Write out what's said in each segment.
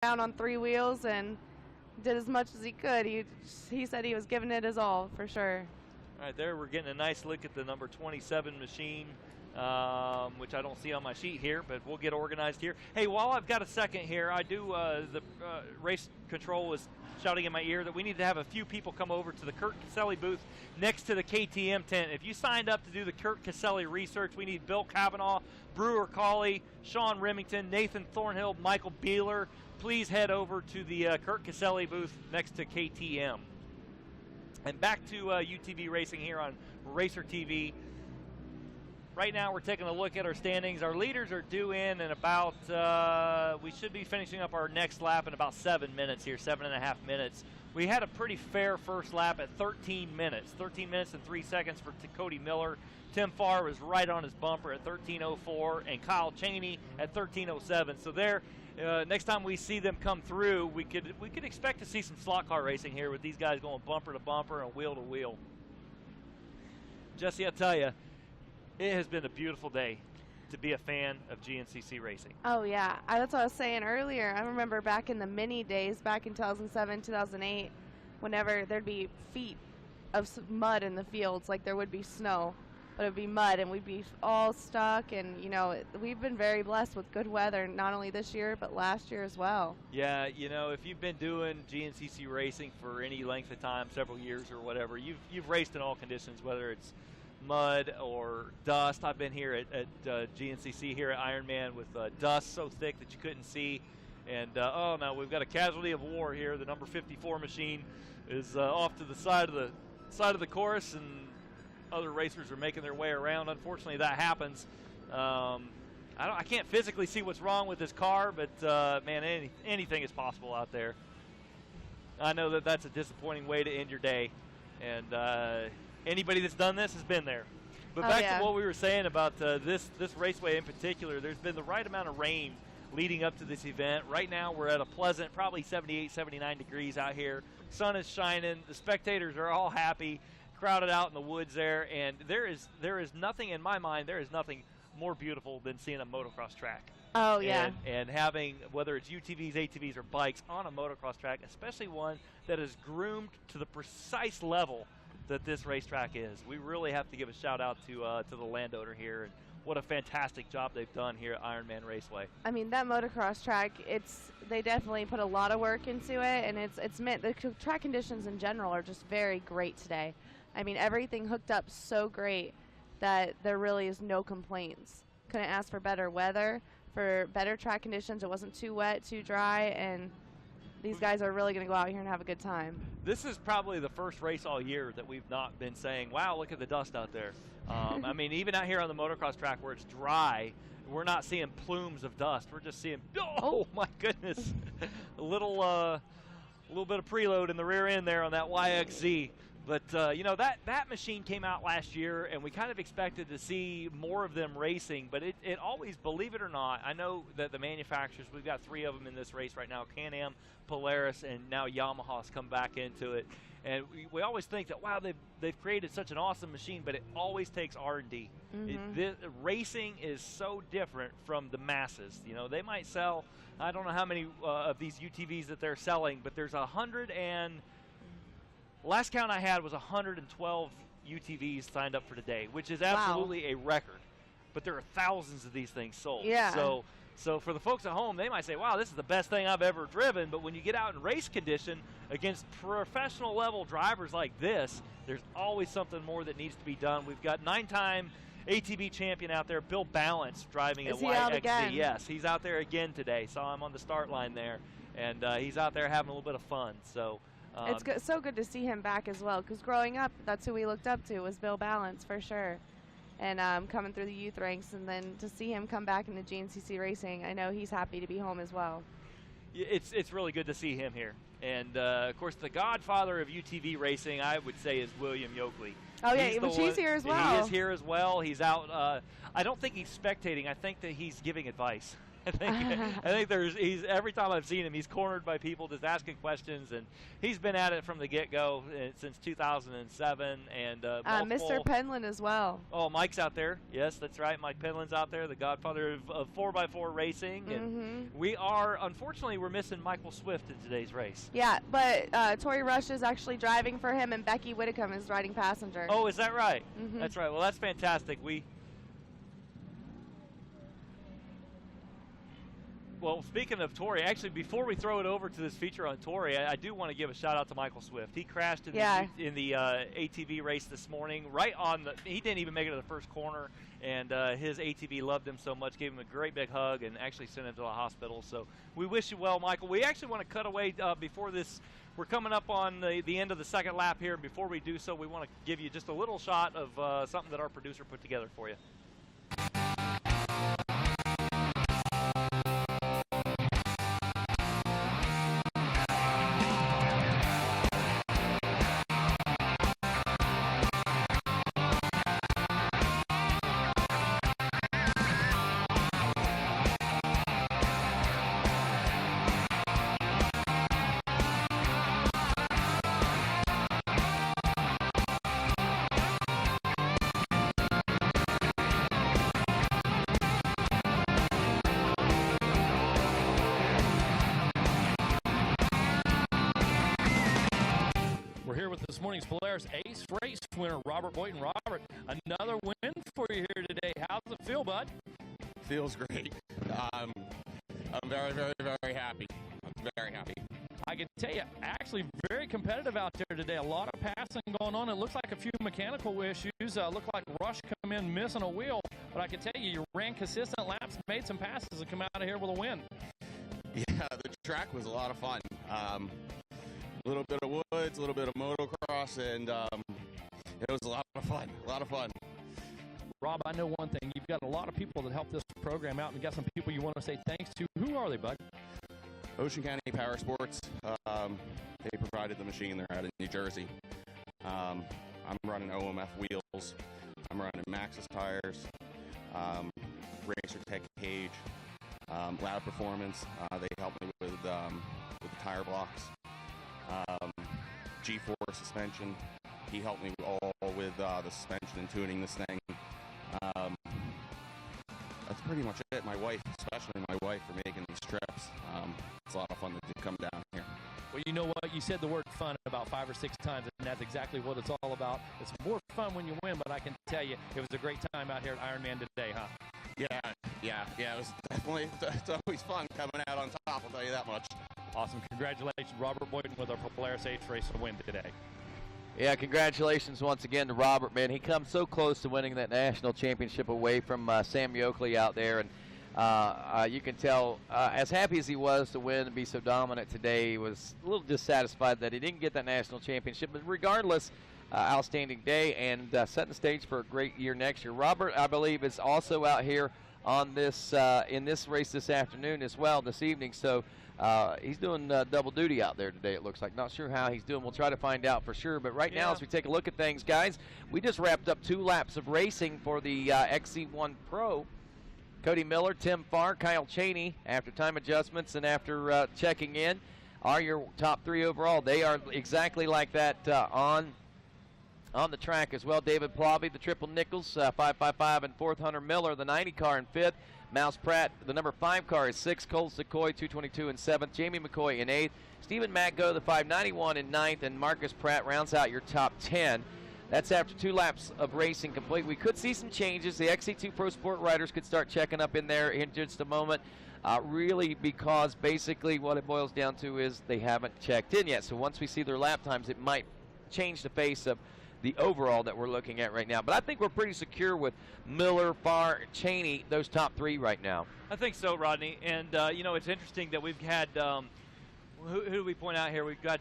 down on 3 wheels and did as much as he could. He said he was giving it his all, for sure. All right, there we're getting a nice look at the number 27 machine, which I don't see on my sheet here, but we'll get organized here. Hey, while I've got a second here, I do, the race control was shouting in my ear that we need to have a few people come over to the Kurt Caselli booth next to the KTM tent. If you signed up to do the Kurt Caselli research, we need Bill Cavanaugh, Brewer Cawley, Sean Remington, Nathan Thornhill, Michael Beeler. Please head over to the Kurt Caselli booth next to KTM. And back to UTV racing here on RacerTV. Right now we're taking a look at our standings. Our leaders are due in about, we should be finishing up our next lap in about 7 minutes here, 7.5 minutes. We had a pretty fair first lap at 13 minutes. 13 minutes and 3 seconds for Cody Miller. Tim Farr was right on his bumper at 13:04, and Kyle Cheney at 13:07. So there, next time we see them come through, we could expect to see some slot car racing here with these guys going bumper to bumper and wheel to wheel. Jesse, I'll tell you, it has been a beautiful day to be a fan of GNCC racing. Oh yeah, that's what I was saying earlier. I remember back in the mini days, back in 2007, 2008, whenever there'd be feet of mud in the fields, like there would be snow, but it would be mud, and we'd be all stuck. And you know, we've been very blessed with good weather, not only this year but last year as well. Yeah, you know, if you've been doing GNCC racing for any length of time, several years or whatever, you've raced in all conditions, whether it's mud or dust. I've been here at GNCC here at Ironman with dust so thick that you couldn't see. And oh no, we've got a casualty of war here. The number 54 machine is off to the side of the course, and other racers are making their way around. Unfortunately, that happens. I can't physically see what's wrong with this car, but man, anything is possible out there. I know that that's a disappointing way to end your day, and anybody that's done this has been there. But back to what we were saying about this raceway in particular, there's been the right amount of rain leading up to this event. Right now we're at a pleasant, probably 78, 79 degrees out here. Sun is shining. The spectators are all happy, crowded out in the woods there, and there is nothing in my mind, there is nothing more beautiful than seeing a motocross track. Oh yeah. And having, whether it's UTVs, ATVs, or bikes on a motocross track, especially one that is groomed to the precise level that this racetrack is. We really have to give a shout out to the landowner here, and what a fantastic job they've done here at Ironman Raceway. I mean, that motocross track, they definitely put a lot of work into it, and it's meant, the track conditions in general are just very great today. I mean, everything hooked up so great that there really is no complaints. Couldn't ask for better weather, for better track conditions. It wasn't too wet, too dry, and these guys are really going to go out here and have a good time. This is probably the first race all year that we've not been saying, wow, look at the dust out there. I mean, even out here on the motocross track where it's dry, we're not seeing plumes of dust. We're just seeing, oh my goodness, a little bit of preload in the rear end there on that YXZ. But, you know, that machine came out last year, and we kind of expected to see more of them racing. But it always, believe it or not, I know that the manufacturers, we've got 3 of them in this race right now, Can-Am, Polaris, and now Yamaha's come back into it. And we always think that, wow, they've created such an awesome machine, but it always takes R&D. Racing is so different from the masses. You know, they might sell, I don't know how many of these UTVs that they're selling, but there's 100 and... last count I had was 112 UTVs signed up for today, which is absolutely a record. But there are thousands of these things sold. Yeah. So for the folks at home, they might say, wow, this is the best thing I've ever driven. But when you get out in race condition against professional level drivers like this, there's always something more that needs to be done. We've got 9-time ATV champion out there, Bill Balance, driving a YXZ. Yes, he's out there again today. Saw him on the start line there. And he's out there having a little bit of fun. So it's so good to see him back as well, because growing up, that's who we looked up to, was Bill Balance for sure. And coming through the youth ranks, and then to see him come back into GNCC racing, I know he's happy to be home as well. It's really good to see him here. And, of course, the godfather of UTV racing, I would say, is William Yoakley. Oh, yeah, he's here as well. He is here as well. He's out. I don't think he's spectating. I think that he's giving advice. I think he's every time I've seen him, he's cornered by people just asking questions, and he's been at it from the get-go since 2007. And Mr. Penland as well. Oh, Mike's out there. Yes, that's right. Mike Penland's out there, the godfather of 4x4 racing. And unfortunately, we're missing Michael Swift in today's race. Yeah, but Tori Rush is actually driving for him, and Becky Whitcomb is riding passenger. Oh, is that right? That's right. Well, that's fantastic. Well, speaking of Tori, actually, before we throw it over to this feature on Tori, I do want to give a shout-out to Michael Swift. He crashed in the ATV race this morning. He didn't even make it to the first corner, and his ATV loved him so much, gave him a great big hug, and actually sent him to the hospital. So we wish you well, Michael. We actually want to cut away before this. We're coming up on the end of the second lap here. Before we do so, we want to give you just a little shot of something that our producer put together for you. This morning's Polaris Ace Race winner, Robert Boynton. Robert, another win for you here today. How's it feel, bud? Feels great. I'm very, very, very happy. I'm very happy. I can tell you, actually very competitive out there today. A lot of passing going on. It looks like a few mechanical issues. Looked like Rush come in missing a wheel. But I can tell you, you ran consistent laps, made some passes, and come out of here with a win. Yeah, the track was a lot of fun. A little bit of woods, a little bit of motocross, and it was a lot of fun. A lot of fun. Rob, I know one thing. You've got a lot of people that help this program out, and you got some people you want to say thanks to. Who are they, bud? Ocean County Power Sports. They provided the machine. They're out in New Jersey. I'm running OMF wheels. I'm running Maxxis tires. RacerTV cage. Loud Performance. They helped me with the tire blocks. G4 suspension. He helped me all with the suspension and tuning this thing. That's pretty much it. My wife, especially my wife, for making these trips. It's a lot of fun to come down here. Well, you know what? You said the word fun about 5 or 6 times, and that's exactly what it's all about. It's more fun when you win, but I can tell you it was a great time out here at Ironman today, huh? Yeah. It was definitely, it's always fun coming out on top, I'll tell you that much. Awesome. Congratulations, Robert Boynton, with our Polaris Ace race win today. Yeah, congratulations once again to Robert, man. He comes so close to winning that national championship away from Sam Yoakley out there. And you can tell, as happy as he was to win and be so dominant today, he was a little dissatisfied that he didn't get that national championship. But regardless, outstanding day and setting the stage for a great year next year. Robert, I believe, is also out here on this in this race this afternoon as well, this evening. So he's doing double duty out there today, it looks like. Not sure how he's doing. We'll try to find out for sure. But right now, as we take a look at things, guys, we just wrapped up 2 laps of racing for the XC1 Pro. Cody Miller, Tim Farr, Kyle Cheney, after time adjustments and after checking in, are your top 3 overall. They are exactly like that on the track as well. David Plavy, the triple Nichols, 555 in 4th. Hunter Miller, the 90 car in 5th. Mouse Pratt, the number 5 car, is 6th. Cole Secoy, 222 in 7th. Jamie McCoy in 8th. Stephen Matgo, the 591 in 9th. And Marcus Pratt rounds out your top 10. That's after 2 laps of racing complete. We could see some changes. The XC2 Pro Sport riders could start checking up in there in just a moment. Really, because basically what it boils down to is they haven't checked in yet. So once we see their lap times, it might change the face of the overall that we're looking at right now. But I think we're pretty secure with Miller, Farr, Cheney, those top 3 right now. I think so, Rodney. And, you know, it's interesting that we've had, who do we point out here? We've got,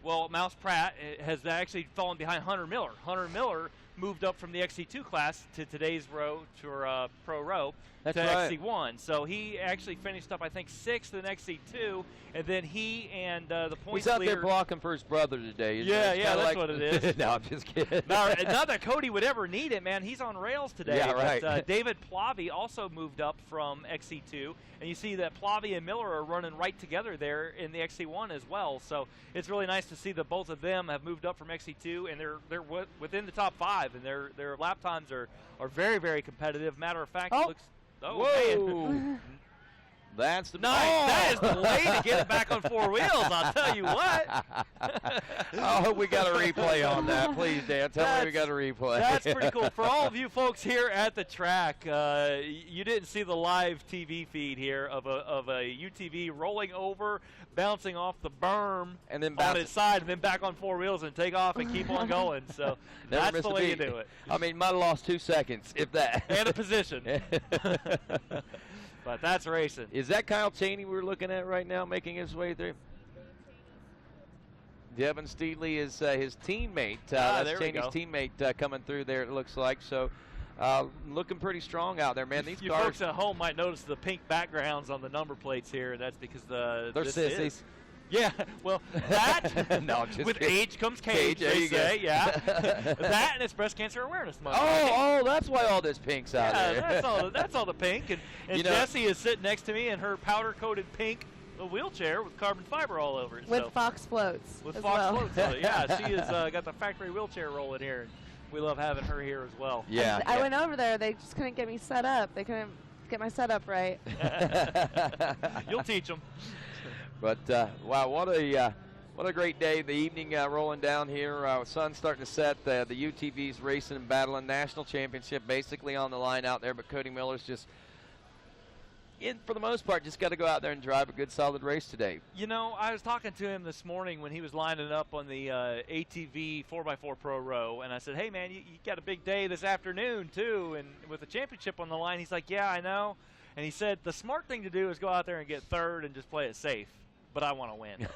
well, Mouse Pratt has actually fallen behind Hunter Miller. Hunter Miller moved up from the XC2 class to today's row to pro row. That's to right. XC1. So he actually finished up, I think, 6th in XC2, and then he and the points He's out leader. there blocking for his brother today. Isn't Yeah, it? It's yeah, kinda that's like, what it is. No, I'm just kidding. Not that Cody would ever need it, man. He's on rails today. Yeah, right. But, David Plavy also moved up from XC2, and you see that Plavy and Miller are running right together there in the XC1 as well. So it's really nice to see that both of them have moved up from XC2, and they're within the top 5, and their lap times are very, very competitive. Matter of fact, it looks. Oh, Whoa. man. That's the Nice. That is the way to get it back on 4 wheels, I'll tell you what. Oh, we got a replay on that. Please, Dan, tell me we got a replay. That's pretty cool. For all of you folks here at the track, you didn't see the live TV feed here of a UTV rolling over, bouncing off the berm and then on its side, and then back on 4 wheels and take off and keep on going. So that's the way you do it. I mean, might have lost 2 seconds, if that. And a position. But that's racing. Is that Kyle Cheney we're looking at right now making his way through? Devin Steedley is his teammate. That's Cheney's teammate coming through there, it looks like. So looking pretty strong out there, man. These you cars. folks at home might notice the pink backgrounds on the number plates here. That's because they're sissies. Yeah, well, that no, I'm just with kidding. age comes cage, they say. Yeah, that and it's Breast Cancer Awareness Month. Oh, that's why all this pink's out there. That's all the pink. And Jessie is sitting next to me in her powder-coated pink wheelchair with carbon fiber all over it. With Fox floats. With as Fox well. floats on it. Yeah, she has got the factory wheelchair rolling here. And we love having her here as well. Yeah. I went over there. They just couldn't get me set up. They couldn't get my setup right. You'll teach them. But wow, what a great day! The evening rolling down here. Sun's starting to set. The UTVs racing and battling. National championship basically on the line out there. But Cody Miller's just, for the most part, just got to go out there and drive a good, solid race today. You know, I was talking to him this morning when he was lining up on the ATV 4x4 Pro Row, and I said, "Hey, man, you got a big day this afternoon too, and with the championship on the line." He's like, "Yeah, I know." And he said, "The smart thing to do is go out there and get third and just play it safe." But I want to win.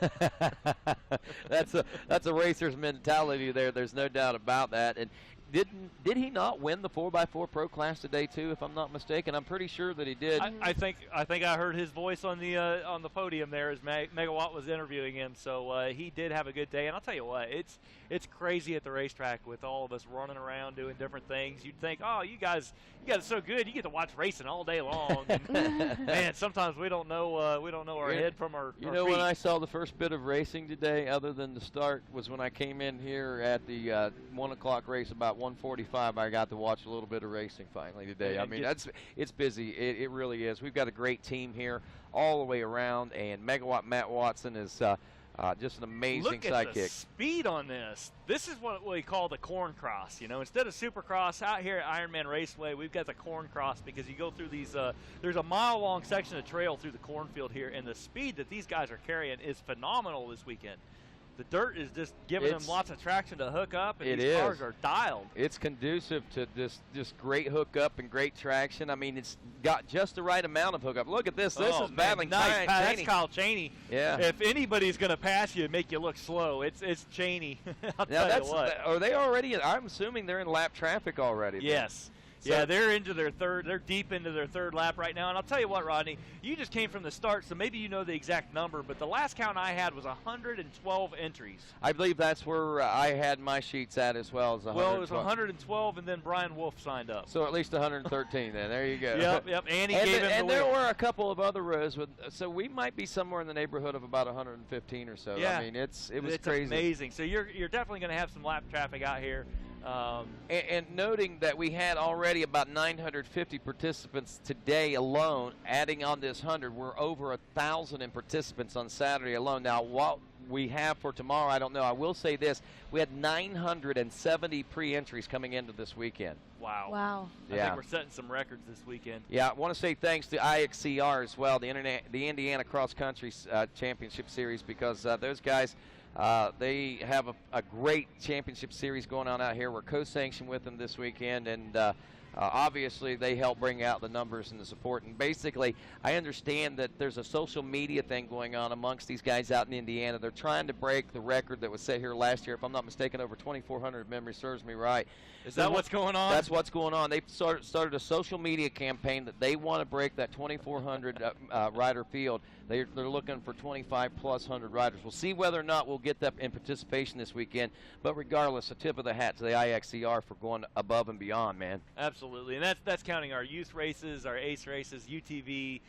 That's a racer's mentality there. There's no doubt about that. And did he not win the 4x4 Pro class today too? If I'm not mistaken, I'm pretty sure that he did. I think I heard his voice on the podium there as Megawatt was interviewing him. So he did have a good day. And I'll tell you what, it's crazy at the racetrack with all of us running around doing different things. You'd think, oh, you guys it so good. You get to watch racing all day long. And man, sometimes we don't know our head from our You know, feet. when I saw the first bit of racing today, other than the start, was when I came in here at the 1 o'clock race about 1:45. I got to watch a little bit of racing finally today. Yeah, I mean, it's busy. It really is. We've got a great team here all the way around, and Megawatt Matt Watson is just an amazing sidekick. Look at the speed on this. This is what we call the corn cross. You know, instead of Supercross out here at Ironman Raceway, we've got the corn cross because you go through these. There's a mile-long section of trail through the cornfield here, and the speed that these guys are carrying is phenomenal this weekend. The dirt is just giving them lots of traction to hook up, and these cars are dialed. It's conducive to this great hookup and great traction. I mean, it's got just the right amount of hookup. Look at this. This is battling nice. That's Cheney. Kyle Cheney. Yeah. If anybody's going to pass you and make you look slow, it's Cheney. I'll tell you what. Are they already? I'm assuming they're in lap traffic already. Yes. So yeah, they're into their third. They're deep into their third lap right now. And I'll tell you what, Rodney, you just came from the start, so maybe you know the exact number. But the last count I had was 112 entries. I believe that's where I had my sheets at as well as 112. Well, it was 112, and then Brian Wolf signed up. So at least 113 then. There you go. Yep. And he gave him and the there wheel. were a couple of other rows with. So we might be somewhere in the neighborhood of about 115 or so. Yeah. I mean, it was it's crazy. amazing. So you're definitely going to have some lap traffic out here. And noting that we had already about 950 participants today alone, adding on this 100, we're over 1,000 in participants on Saturday alone. Now, what we have for tomorrow, I don't know. I will say this. We had 970 pre-entries coming into this weekend. Wow. I think we're setting some records this weekend. Yeah, I want to say thanks to IXCR as well, the Indiana Cross Country Championship Series, because those guys, they have a great championship series going on out here. We're co-sanctioned with them this weekend, and obviously they help bring out the numbers and the support. And basically, I understand that there's a social media thing going on amongst these guys out in Indiana. They're trying to break the record that was set here last year, if I'm not mistaken, over 2,400, if memory serves me right. Is that what's going on? That's what's going on. They've started a social media campaign that they want to break that 2,400 rider field. They're looking for 2,500+ riders. We'll see whether or not we'll get that in participation this weekend. But regardless, a tip of the hat to the IXCR for going above and beyond, man. Absolutely, and that's counting our youth races, our ACE races, UTV,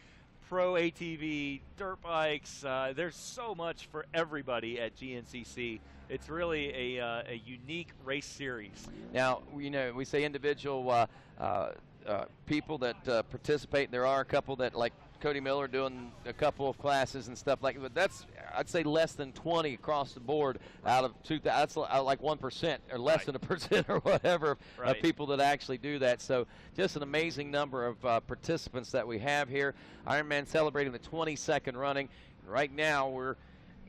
Pro ATV, dirt bikes. There's so much for everybody at GNCC. It's really a unique race series. Now, we say individual people that participate. There are a couple that, like Cody Miller, doing a couple of classes and stuff like that. But that's, I'd say, less than 20 across the board out of 2,000. That's like 1% or less than 1% or whatever of people that actually do that. So just an amazing number of participants that we have here. Ironman celebrating the 22nd running. Right now we're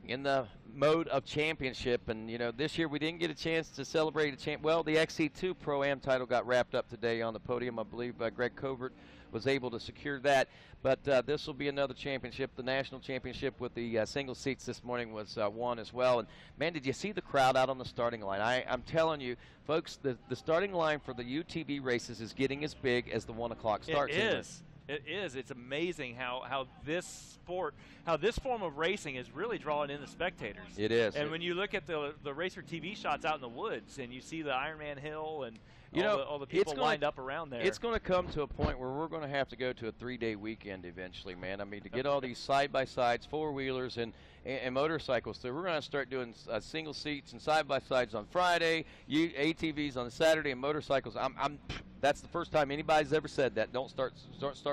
in the mode of championship, and this year we didn't get a chance to celebrate well, the XC2 Pro-Am title got wrapped up today on the podium. I believe Greg Covert was able to secure that, but this will be another championship. The national championship with the single seats this morning was won as well. And man, did you see the crowd out on the starting line? I'm telling you folks, the starting line for the UTV races is getting as big as the 1 o'clock start. It is. It's amazing how this form of racing is really drawing in the spectators. It is. And when you look at the RacerTV shots out in the woods, and you see the Ironman Hill and all the people lined up around there. It's going to come to a point where we're going to have to go to a 3-day weekend eventually, man. I mean, to get all these side-by-sides, four-wheelers, and motorcycles through. We're going to start doing single seats and side-by-sides on Friday, ATVs on Saturday, and motorcycles. That's the first time anybody's ever said that. Don't start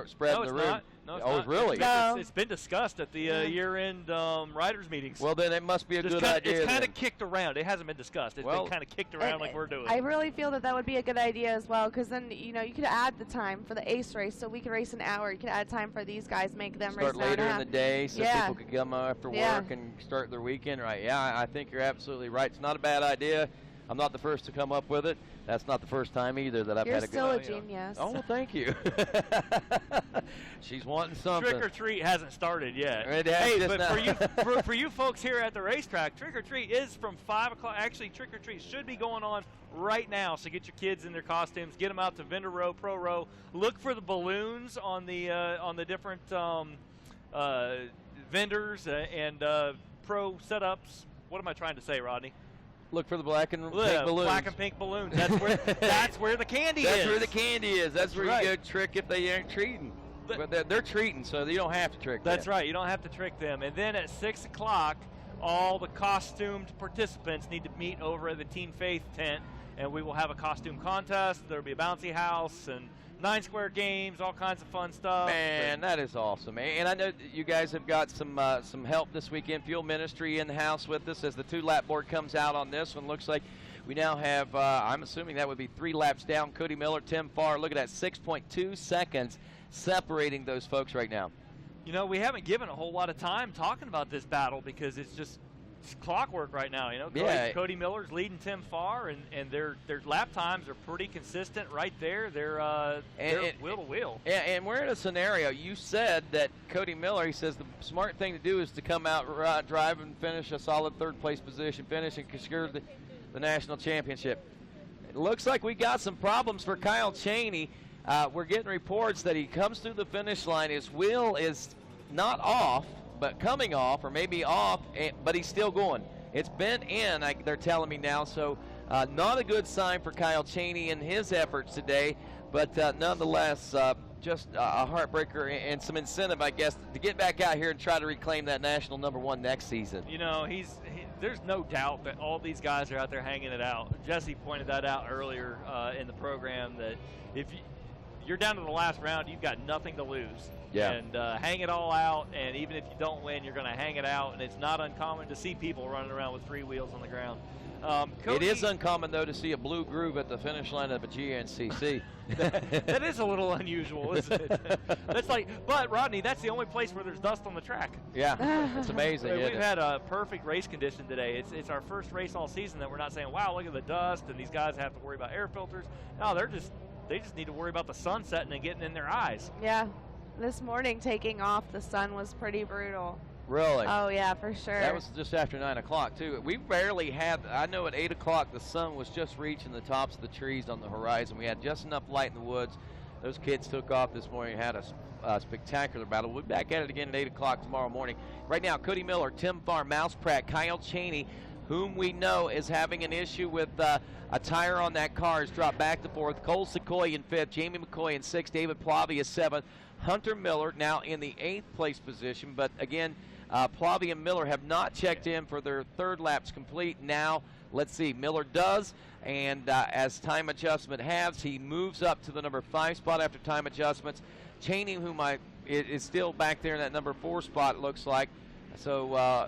spreading the room. No, it's not. Really? No. It's been discussed at the year-end riders meetings. Well, then it must be a good idea. It's kind of kicked around. It hasn't been discussed. It's been kind of kicked around like we're doing. I really feel that would be a good idea as well, because then you could add the time for the ACE race, so we could race an hour. You could add time for these guys, make them race start later in the day, so people could come after work and start their weekend. Right? Yeah, I think you're absolutely right. It's not a bad idea. I'm not the first to come up with it. That's not the first time either that I've had a good idea. You're still a genius. Oh, well, thank you. She's wanting something. Trick or treat hasn't started yet. Hey, but for you folks here at the racetrack, trick or treat is from 5 o'clock. Actually, trick or treat should be going on right now. So get your kids in their costumes, get them out to vendor row, pro row. Look for the balloons on the different vendors and pro setups. What am I trying to say, Rodney? Look for the black and pink balloons. Black and pink balloons. That's where the candy is. That's where the candy is. That's where you go trick if they aren't treating. But they're treating, so you don't have to trick them. That's right. You don't have to trick them. And then at 6 o'clock, all the costumed participants need to meet over at the Teen Faith tent, and we will have a costume contest. There will be a bouncy house and 9 square games, all kinds of fun stuff. Man, that is awesome. And I know that you guys have got some help this weekend. Fuel Ministry in the house with us as the 2-lap board comes out on this one. Looks like we now have, I'm assuming that would be 3 laps down. Cody Miller, Tim Farr. Look at that, 6.2 seconds separating those folks right now. We haven't given a whole lot of time talking about this battle because it's just clockwork right now. Cody Miller's leading Tim Farr, and their lap times are pretty consistent right there. They're wheel to wheel. Yeah, and we're in a scenario. You said that Cody Miller, he says the smart thing to do is to come out, drive, and finish a solid 3rd place position, finish and secure the national championship. It looks like we got some problems for Kyle Chaney. We're getting reports that he comes through the finish line. His wheel is not off, but coming off, or maybe off, but he's still going. It's bent in, they're telling me now, so not a good sign for Kyle Chaney in his efforts today, but nonetheless, just a heartbreaker and some incentive, I guess, to get back out here and try to reclaim that national #1 next season. There's no doubt that all these guys are out there hanging it out. Jesse pointed that out earlier in the program, that if you're down to the last round, you've got nothing to lose. Yeah. And hang it all out, and even if you don't win, you're going to hang it out, and it's not uncommon to see people running around with 3 wheels on the ground. It is uncommon, though, to see a blue groove at the finish line of a GNCC. That is a little unusual, isn't it? But Rodney, that's the only place where there's dust on the track. Yeah, it's amazing. We've had a perfect race condition today. It's our first race all season that we're not saying, wow, look at the dust, and these guys have to worry about air filters. No, they're just they just need to worry about the sun setting and getting in their eyes. Yeah. This morning taking off, the sun was pretty brutal. Really? Oh, yeah, for sure. That was just after 9 o'clock, too. We barely had, I know at 8 o'clock the sun was just reaching the tops of the trees on the horizon. We had just enough light in the woods. Those kids took off this morning and had a spectacular battle. We'll be back at it again at 8 o'clock tomorrow morning. Right now, Cody Miller, Tim Farr, Mouse Pratt, Kyle Cheney, whom we know is having an issue with a tire on that car, has dropped back to 4th. Cole Sequoia in 5th, Jamie McCoy in 6th, David Plavia 7th. Hunter Miller now in the 8th place position, but again, Plavia and Miller have not checked in for their 3rd laps complete. Now, let's see, Miller does, and as time adjustment halves, he moves up to the number 5 spot after time adjustments. Cheney, whom is still back there in that number 4 spot, it looks like. So,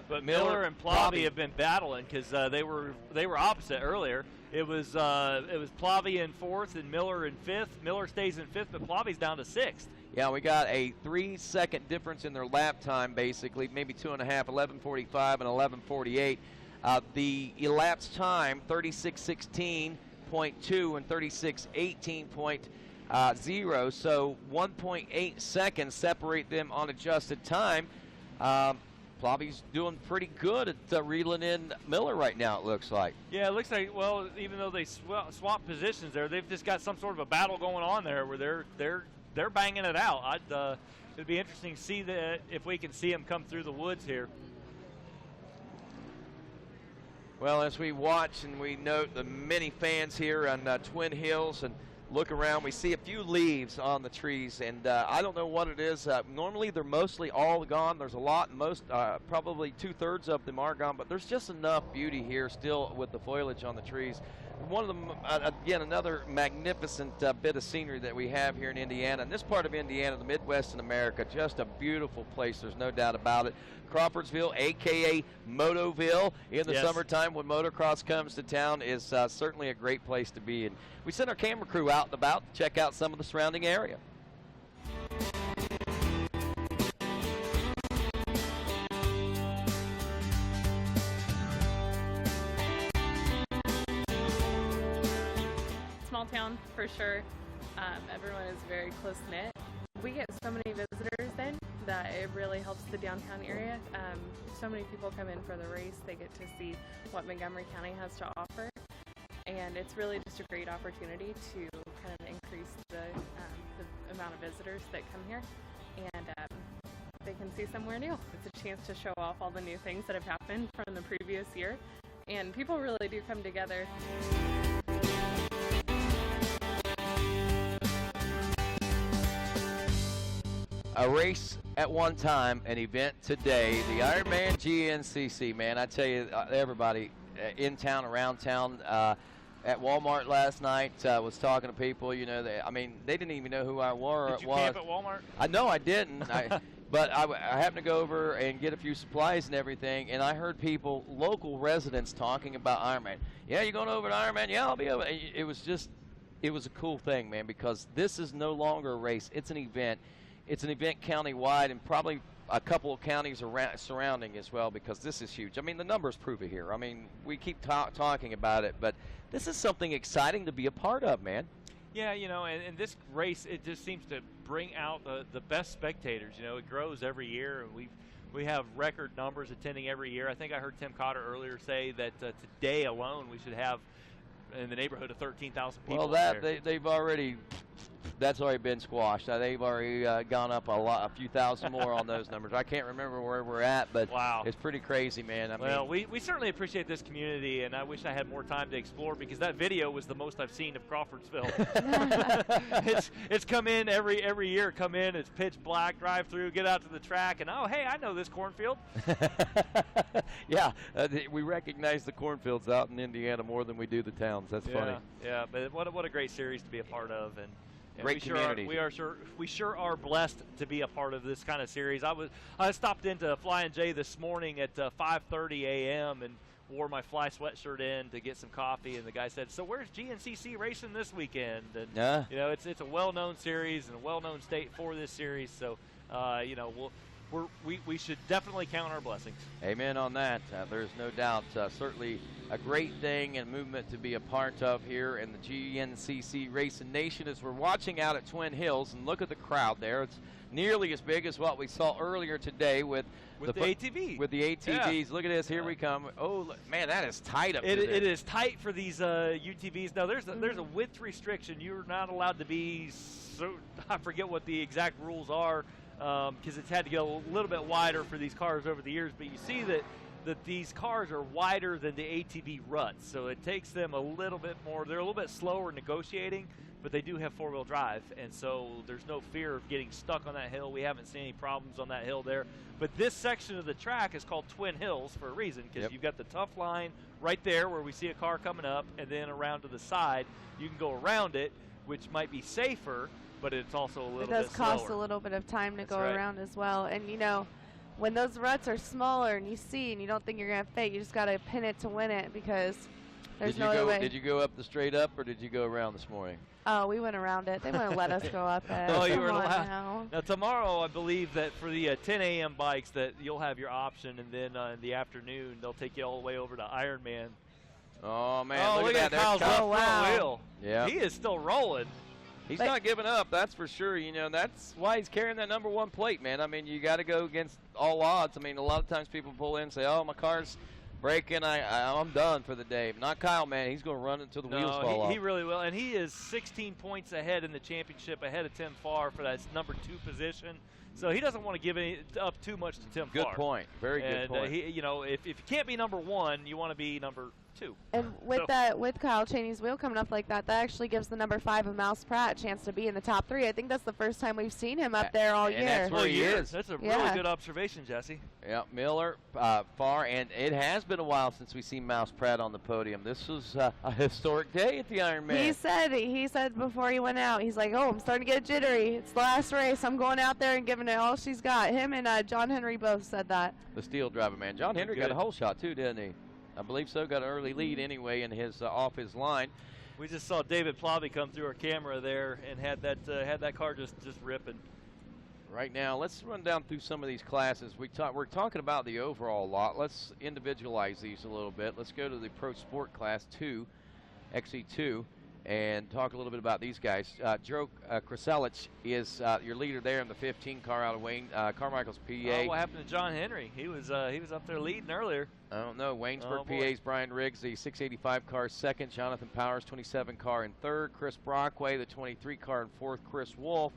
but Miller and Plavia have been battling because they were opposite earlier. It was Plavia in 4th and Miller in 5th. Miller stays in 5th, but Plavia's down to 6th. Yeah, we got a 3-second difference in their lap time, basically, maybe 2.5, 11:45 and 11:48. The elapsed time, 36:16.2 and 36:18.0, so 1.8 seconds separate them on adjusted time. Plavia's doing pretty good at reeling in Miller right now, it looks like. Yeah, it looks like, well, even though they swap positions there, they've just got some sort of a battle going on there where they're banging it out. It'd be interesting to see that if we can see them come through the woods here. Well, as we watch and we note the many fans here on Twin Hills and look around, we see a few leaves on the trees, and I don't know what it is. Normally they're mostly all gone. There's a lot, most probably 2/3 of them are gone, but there's just enough beauty here still with the foliage on the trees. One of them, again, another magnificent bit of scenery that we have here in Indiana. And this part of Indiana, the Midwest in America, just a beautiful place. There's no doubt about it. Crawfordsville, a.k.a. Motoville, in the summertime when motocross comes to town, is certainly a great place to be. And we sent our camera crew out and about to check out some of the surrounding area. Small town for sure. Everyone is very close knit. We get so many visitors in that it really helps the downtown area. So many people come in for the race. They get to see what Montgomery County has to offer, and it's really just a great opportunity to kind of increase the amount of visitors that come here, and they can see somewhere new. It's a chance to show off all the new things that have happened from the previous year, and people really do come together. A race at one time, an event today, the Ironman GNCC, man. I tell you, everybody in town, around town, at Walmart last night, was talking to people, you know, they didn't even know who I was. Did you camp at Walmart? No, I didn't. But I happened to go over and get a few supplies and everything, and I heard people, local residents, talking about Ironman. Yeah, you going over to Ironman? Yeah, I'll be over. It was a cool thing, man, because this is no longer a race. It's an event. It's an event county-wide and probably a couple of counties surrounding as well, because this is huge. I mean, the numbers prove it here. I mean, we keep talking about it, but this is something exciting to be a part of, man. Yeah, you know, and this race, it just seems to bring out the best spectators. You know, it grows every year, and we have record numbers attending every year. I think I heard Tim Cotter earlier say that today alone we should have in the neighborhood of 13,000 people. Well, that's already been squashed. They've already gone up a few thousand more on those numbers. I can't remember where we're at, but wow, it's pretty crazy, man. I mean, we certainly appreciate this community, and I wish I had more time to explore, because that video was the most I've seen of Crawfordsville. it's come in every year. Come in, it's pitch black, drive through, get out to the track, and oh, hey, I know this cornfield. Yeah, we recognize the cornfields out in Indiana more than we do the towns. That's funny. Yeah, but what a great series to be a part of, and great community. We sure are blessed to be a part of this kind of series. I stopped into Flying J this morning at 5:30 a.m. and wore my Fly sweatshirt in to get some coffee, and the guy said, "So where's GNCC racing this weekend?" And you know, it's a well-known series and a well-known state for this series. So you know, we should definitely count our blessings. Amen on that. There's no doubt. Certainly a great thing and movement to be a part of here in the GNCC Racing Nation as we're watching out at Twin Hills, and look at the crowd there. It's nearly as big as what we saw earlier today with the ATV. With the ATVs. Yeah. Look at this. Here we come. Oh, look, man, that is tight up there. It is tight for these UTVs. Now, there's a width restriction. You're not allowed to be I forget what the exact rules are, because it's had to get a little bit wider for these cars over the years. But you see that these cars are wider than the ATV ruts, so it takes them a little bit more. They're a little bit slower negotiating, but they do have four-wheel drive, and so there's no fear of getting stuck on that hill. We haven't seen any problems on that hill there. But this section of the track is called Twin Hills for a reason, because you've got the tough line right there where we see a car coming up, and then around to the side. You can go around it, which might be safer, but it's also a little bit slower. It does cost a little bit of time to go around as well. And, you know, when those ruts are smaller and you see and you don't think you're going to fit, you just got to pin it to win it, because there's no other way. Did you go up the straight up, or did you go around this morning? Oh, we went around it. They wouldn't let us go up it. Oh, you were Come on allowed. Now, tomorrow, I believe that for the 10 a.m. bikes that you'll have your option, and then in the afternoon, they'll take you all the way over to Ironman. Oh, man, look at that. Kyle's left front wheel. Yeah. He is still rolling. He's not giving up, that's for sure. You know, that's why he's carrying that #1 plate, man. I mean, you got to go against all odds. I mean, a lot of times people pull in and say, oh, my car's breaking, I'm done for the day. But not Kyle, man. He's going to run until the wheels fall off. He really will. And he is 16 points ahead in the championship, ahead of Tim Farr for that #2 position. So he doesn't want to give up too much to Tim Farr. Good point. Very good point. You know, if you can't be #1, you want to be #2. And with Kyle Chaney's wheel coming up like that, that actually gives the #5 of Mouse Pratt a chance to be in the top 3. I think that's the first time we've seen him up there all year. That's where he is. That's a really good observation, Jesse. Yeah, Miller, Farr, and it has been a while since we've seen Mouse Pratt on the podium. This was a historic day at the Ironman. He said before he went out, he's like, oh, I'm starting to get jittery. It's the last race. I'm going out there and giving it all she's got. Him and John Henry both said that. The steel driver, man. John Henry got a hole shot too, didn't he? I believe so. Got an early lead anyway in his off his line. We just saw David Plavy come through our camera there and had that car just ripping. Right now, let's run down through some of these classes. We're talking about the overall lot. Let's individualize these a little bit. Let's go to the Pro Sport Class 2, XC2, and talk a little bit about these guys. Joe Kraselich is your leader there in the 15 car out of Wayne Carmichael's PA. Oh, what happened to John Henry? He was up there leading earlier. I don't know. Waynesburg, PA's Brian Riggs, the 685 car second. Jonathan Powers, 27 car in third. Chris Brockway, the 23 car in fourth. Chris Wolf,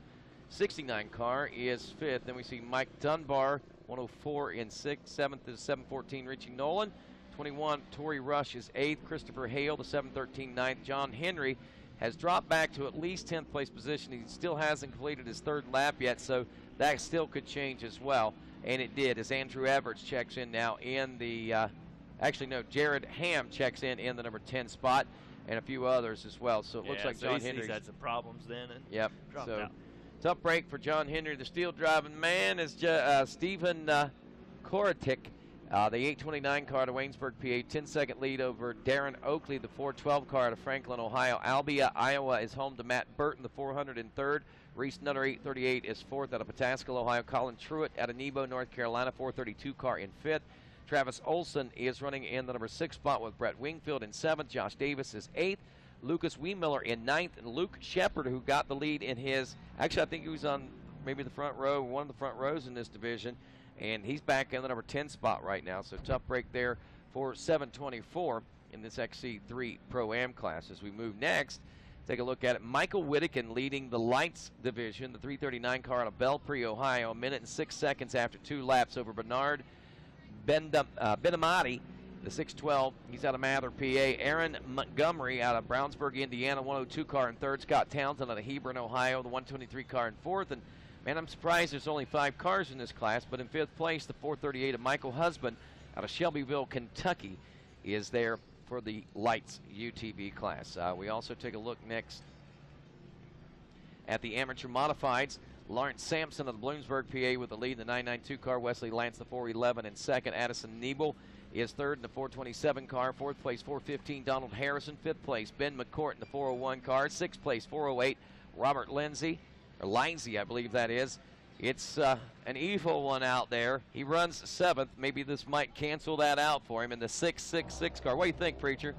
69 car, is fifth. Then we see Mike Dunbar, 104 in sixth. Seventh is 714 Richie Nolan. 21, Torrey Rush is eighth. Christopher Hale, the 713 ninth. John Henry has dropped back to at least 10th place position. He still hasn't completed his third lap yet, so that still could change as well. And it did, as Andrew Everts checks in now in the, Jared Ham checks in the number 10 spot, and a few others as well. So it looks like John Henry's had some problems then. And yep. Dropped So out. tough break for John Henry. The steel driving man is Stephen Koratik. The 829 car to Waynesburg, PA, 10-second lead over Darren Oakley, the 412 car to Franklin, Ohio. Albia, Iowa is home to Matt Burton, the 403rd. Reese Nutter, 838, is fourth out of Pataskala, Ohio. Colin Truitt out of Nebo, North Carolina, 432 car in fifth. Travis Olson is running in the number 6 spot with Brett Wingfield in seventh. Josh Davis is eighth. Lucas Wiemiller in ninth. And Luke Shepard, who got the lead in his, actually I think he was on maybe the front row, one of the front rows in this division. And he's back in the number 10 spot right now. So tough break there for 724 in this XC3 Pro-Am class. As we move next, take a look at it. Michael Whittakin leading the lights division, the 339 car out of Belpre, Ohio, a minute and 6 seconds after 2 laps over Bernard Benamati, the 612. He's out of Mather, PA. Aaron Montgomery out of Brownsburg, Indiana, 102 car in third. Scott Townsend out of Hebron, Ohio, the 123 car in fourth. And man, I'm surprised there's only 5 cars in this class, but in fifth place, the 438 of Michael Husband out of Shelbyville, Kentucky, is there for the lights UTV class. We also take a look next at the amateur modifieds. Lawrence Sampson of the Bloomsburg, PA, with the lead in the 992 car. Wesley Lance, the 411 in second. Addison Nebel is third in the 427 car. Fourth place, 415, Donald Harrison. Fifth place, Ben McCourt in the 401 car. Sixth place, 408, Robert Lindsay, or Lindsay, I believe that is It's an evil one out there. He runs 7th. Maybe this might cancel that out for him in the 666 car. What do you think, Preacher?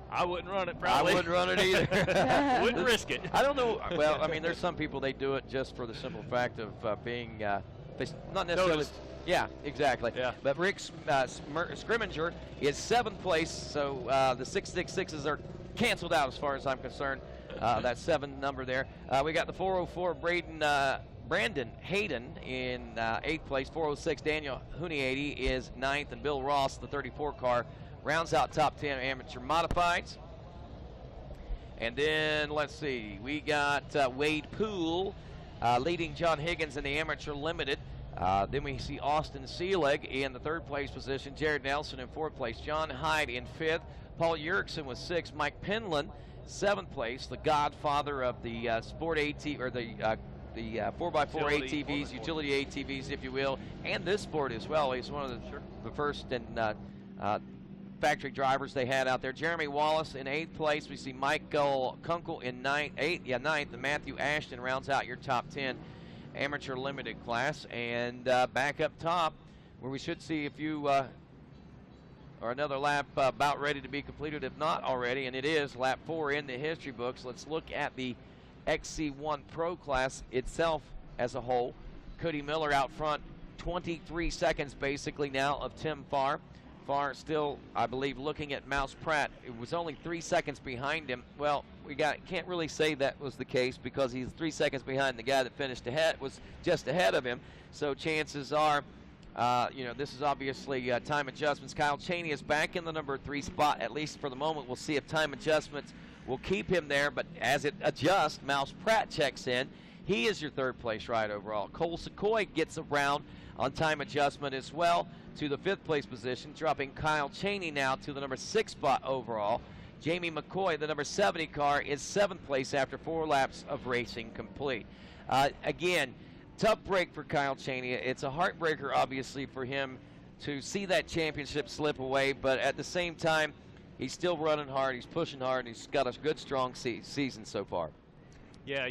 I wouldn't run it, probably. I wouldn't run it either. Wouldn't risk it. I don't know. Well, I mean, there's some people, they do it just for the simple fact of being, not necessarily. Noticed. Yeah, exactly. Yeah. But Rick Scrimminger is 7th place, so the 666s are canceled out as far as I'm concerned. That 7 number there. We got the 404 Brandon Hayden in 8th place. 406 Daniel Huniady is 9th, and Bill Ross, the 34 car, rounds out top 10 amateur modifieds. And then let's see, we got Wade Poole leading John Higgins in the amateur limited. Then we see Austin Seelig in the 3rd place position, Jared Nelson in 4th place, John Hyde in 5th, Paul Yerrickson was 6th, Mike Penland 7th place, the godfather of the sport AT or the 4x4 ATVs, utility ATVs, if you will, and this sport as well. He's one of the first and factory drivers they had out there. Jeremy Wallace in 8th place. We see Michael Kunkel in 9th, and Matthew Ashton rounds out your top 10 amateur limited class. And back up top, where we should see a few or another lap about ready to be completed, if not already, and it is lap 4 in the history books. Let's look at the XC1 Pro class itself as a whole. Cody Miller out front, 23 seconds basically now of Tim Farr. Farr still, I believe, looking at Mouse Pratt. It was only 3 seconds behind him. Well, can't really say that was the case because he's 3 seconds behind the guy that finished ahead, was just ahead of him. So chances are, this is obviously time adjustments. Kyle Cheney is back in the number 3 spot, at least for the moment. We'll see if time adjustments will keep him there, but as it adjusts, Mouse Pratt checks in. He is your 3rd place ride overall. Cole Secoy gets around on time adjustment as well to the 5th place position, dropping Kyle Cheney now to the number 6 spot overall. Jamie McCoy, the number 70 car, is 7th place after 4 laps of racing complete. Again, tough break for Kyle Cheney. It's a heartbreaker, obviously, for him to see that championship slip away, but at the same time, he's still running hard, he's pushing hard, and he's got a good, strong season so far. Yeah,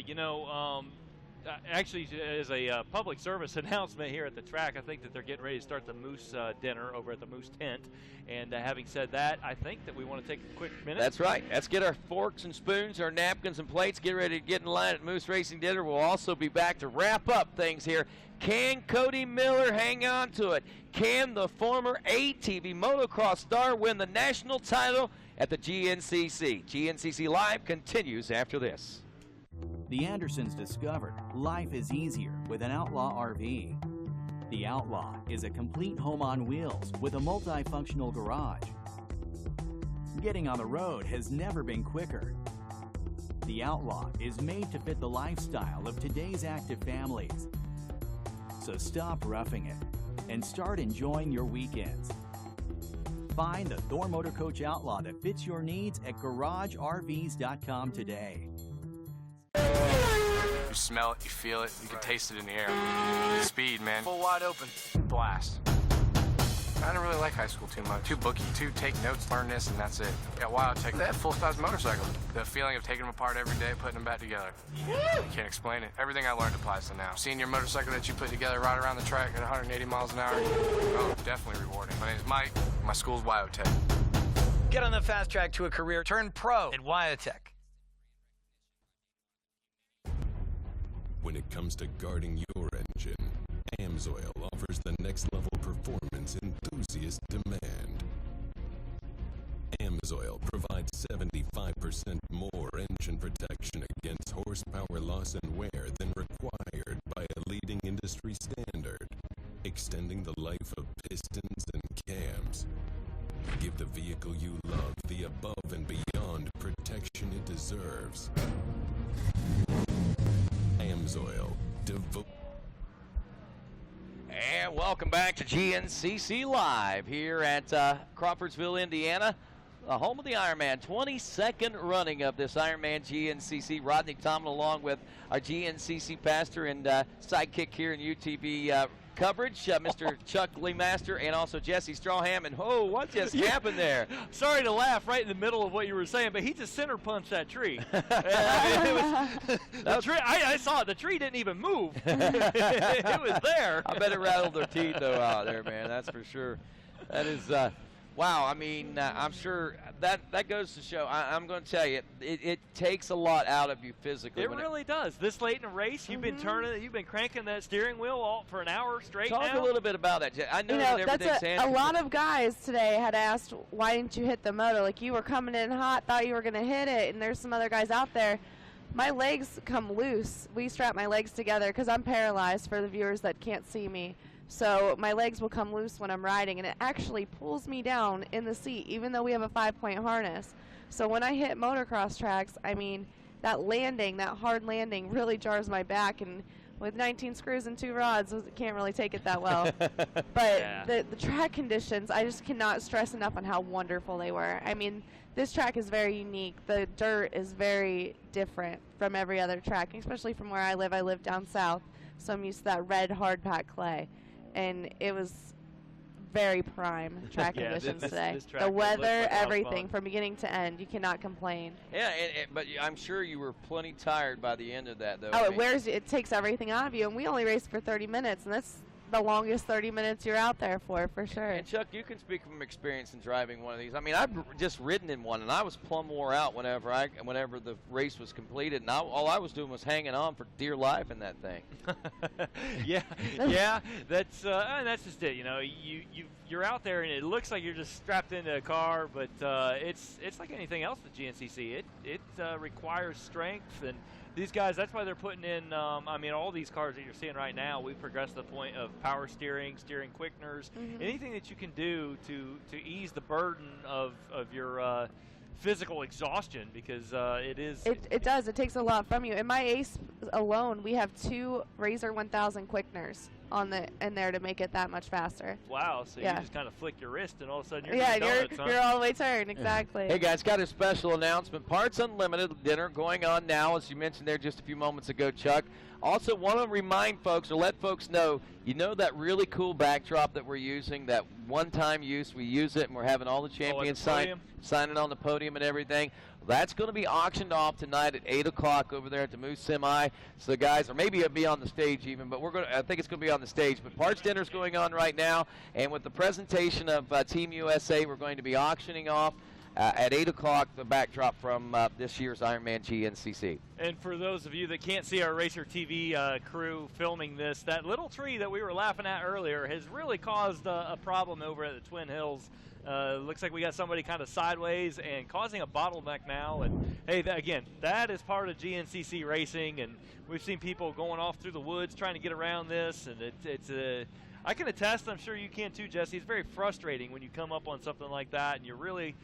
actually, as a public service announcement here at the track, I think that they're getting ready to start the Moose dinner over at the Moose tent. And having said that, I think that we want to take a quick minute. That's right. Let's get our forks and spoons, our napkins and plates, get ready to get in line at Moose Racing Dinner. We'll also be back to wrap up things here. Can Cody Miller hang on to it? Can the former ATV motocross star win the national title at the GNCC? GNCC Live continues after this. The Andersons discovered life is easier with an Outlaw RV. The Outlaw is a complete home on wheels with a multifunctional garage. Getting on the road has never been quicker. The Outlaw is made to fit the lifestyle of today's active families. So stop roughing it and start enjoying your weekends. Find the Thor Motor Coach Outlaw that fits your needs at GarageRVs.com today. You smell it, you feel it, you can taste it in the air. Speed, man. Full wide open. Blast. I didn't really like high school too much. Too booky, too take notes, learn this, and that's it. At WildTech, they have full-size motorcycles. The feeling of taking them apart every day, putting them back together. You can't explain it. Everything I learned applies to now. Seeing your motorcycle that you put together right around the track at 180 miles an hour, oh, definitely rewarding. My name is Mike. My school's WildTech. Get on the fast track to a career. Turn pro at WildTech. When it comes to guarding your engine, AMSOIL offers the next level performance enthusiast demand. AMSOIL provides 75% more engine protection against horsepower loss and wear than required by a leading industry standard, extending the life of pistons and cams. Give the vehicle you love the above and beyond protection it deserves. AMSOIL. And welcome back to GNCC Live here at Crawfordsville, Indiana, the home of the Ironman. 22nd running of this Ironman GNCC. Rodney Tomlin along with our GNCC pastor and sidekick here in UTV coverage, Mr. Chuck Leemaster and also Jesse Strawham. And what just happened there? Sorry to laugh right in the middle of what you were saying, but he just center punched that tree. I saw it. The tree didn't even move. It was there. I bet it rattled their teeth, though, out there, man. That's for sure. That is, wow. I mean, I'm sure that goes to show. I'm going to tell you, it takes a lot out of you physically. It really does. This late in a race, you've been you've been cranking that steering wheel for an hour straight. Talk now. a little bit about that. I know that everything's a lot of guys today had asked, why didn't you hit the motor? Like, you were coming in hot, thought you were going to hit it, and there's some other guys out there. My legs come loose. We strap my legs together because I'm paralyzed, for the viewers that can't see me. So my legs will come loose when I'm riding, and it actually pulls me down in the seat, even though we have a 5-point harness. So when I hit motocross tracks, I mean, that hard landing really jars my back, and with 19 screws and 2 rods, it can't really take it that well. But the track conditions, I just cannot stress enough on how wonderful they were. I mean, this track is very unique. The dirt is very different from every other track, especially from where I live. I live down south, so I'm used to that red hard pack clay. And it was very prime track conditions today. The weather, everything, from beginning to end, you cannot complain. Yeah, but I'm sure you were plenty tired by the end of that, though. Oh, it takes everything out of you, and we only raced for 30 minutes, and that's the longest 30 minutes you're out there for sure. And Chuck, you can speak from experience in driving one of these. I mean, I've just ridden in one, and I was plumb wore out whenever the race was completed, and all I was doing was hanging on for dear life in that thing. yeah, that's just it. You know, you're out there, and it looks like you're just strapped into a car, but it's like anything else with GNCC. It requires strength, and these guys, that's why they're putting in, I mean, all these cars that you're seeing right now, we've progressed to the point of power steering quickeners, anything that you can do to ease the burden of your physical exhaustion, because it does. It takes a lot from you. In my Ace alone, we have 2 Razor 1000 quickeners in there to make it that much faster. Wow, so you just kind of flick your wrist and all of a sudden you're you're all the way turned, exactly. Hey guys, got a special announcement. Parts Unlimited dinner going on now, as you mentioned there just a few moments ago, Chuck. Also want to remind folks, or let folks know, you know that really cool backdrop that we're using, that one-time use, we use it and we're having all the champions signing on the podium and everything. That's going to be auctioned off tonight at 8 o'clock over there at the Moose Semi. So, guys, or maybe it'll be on the stage even, but I think it's going to be on the stage. But Parts Dinner's going on right now, and with the presentation of Team USA, we're going to be auctioning off at 8 o'clock the backdrop from this year's Ironman GNCC. And for those of you that can't see our RacerTV crew filming this, that little tree that we were laughing at earlier has really caused a problem over at the Twin Hills. Looks like we got somebody kind of sideways and causing a bottleneck now. And hey, again, that is part of GNCC racing, and we've seen people going off through the woods trying to get around this, and it's I can attest, I'm sure you can too, Jesse, it's very frustrating when you come up on something like that and you're really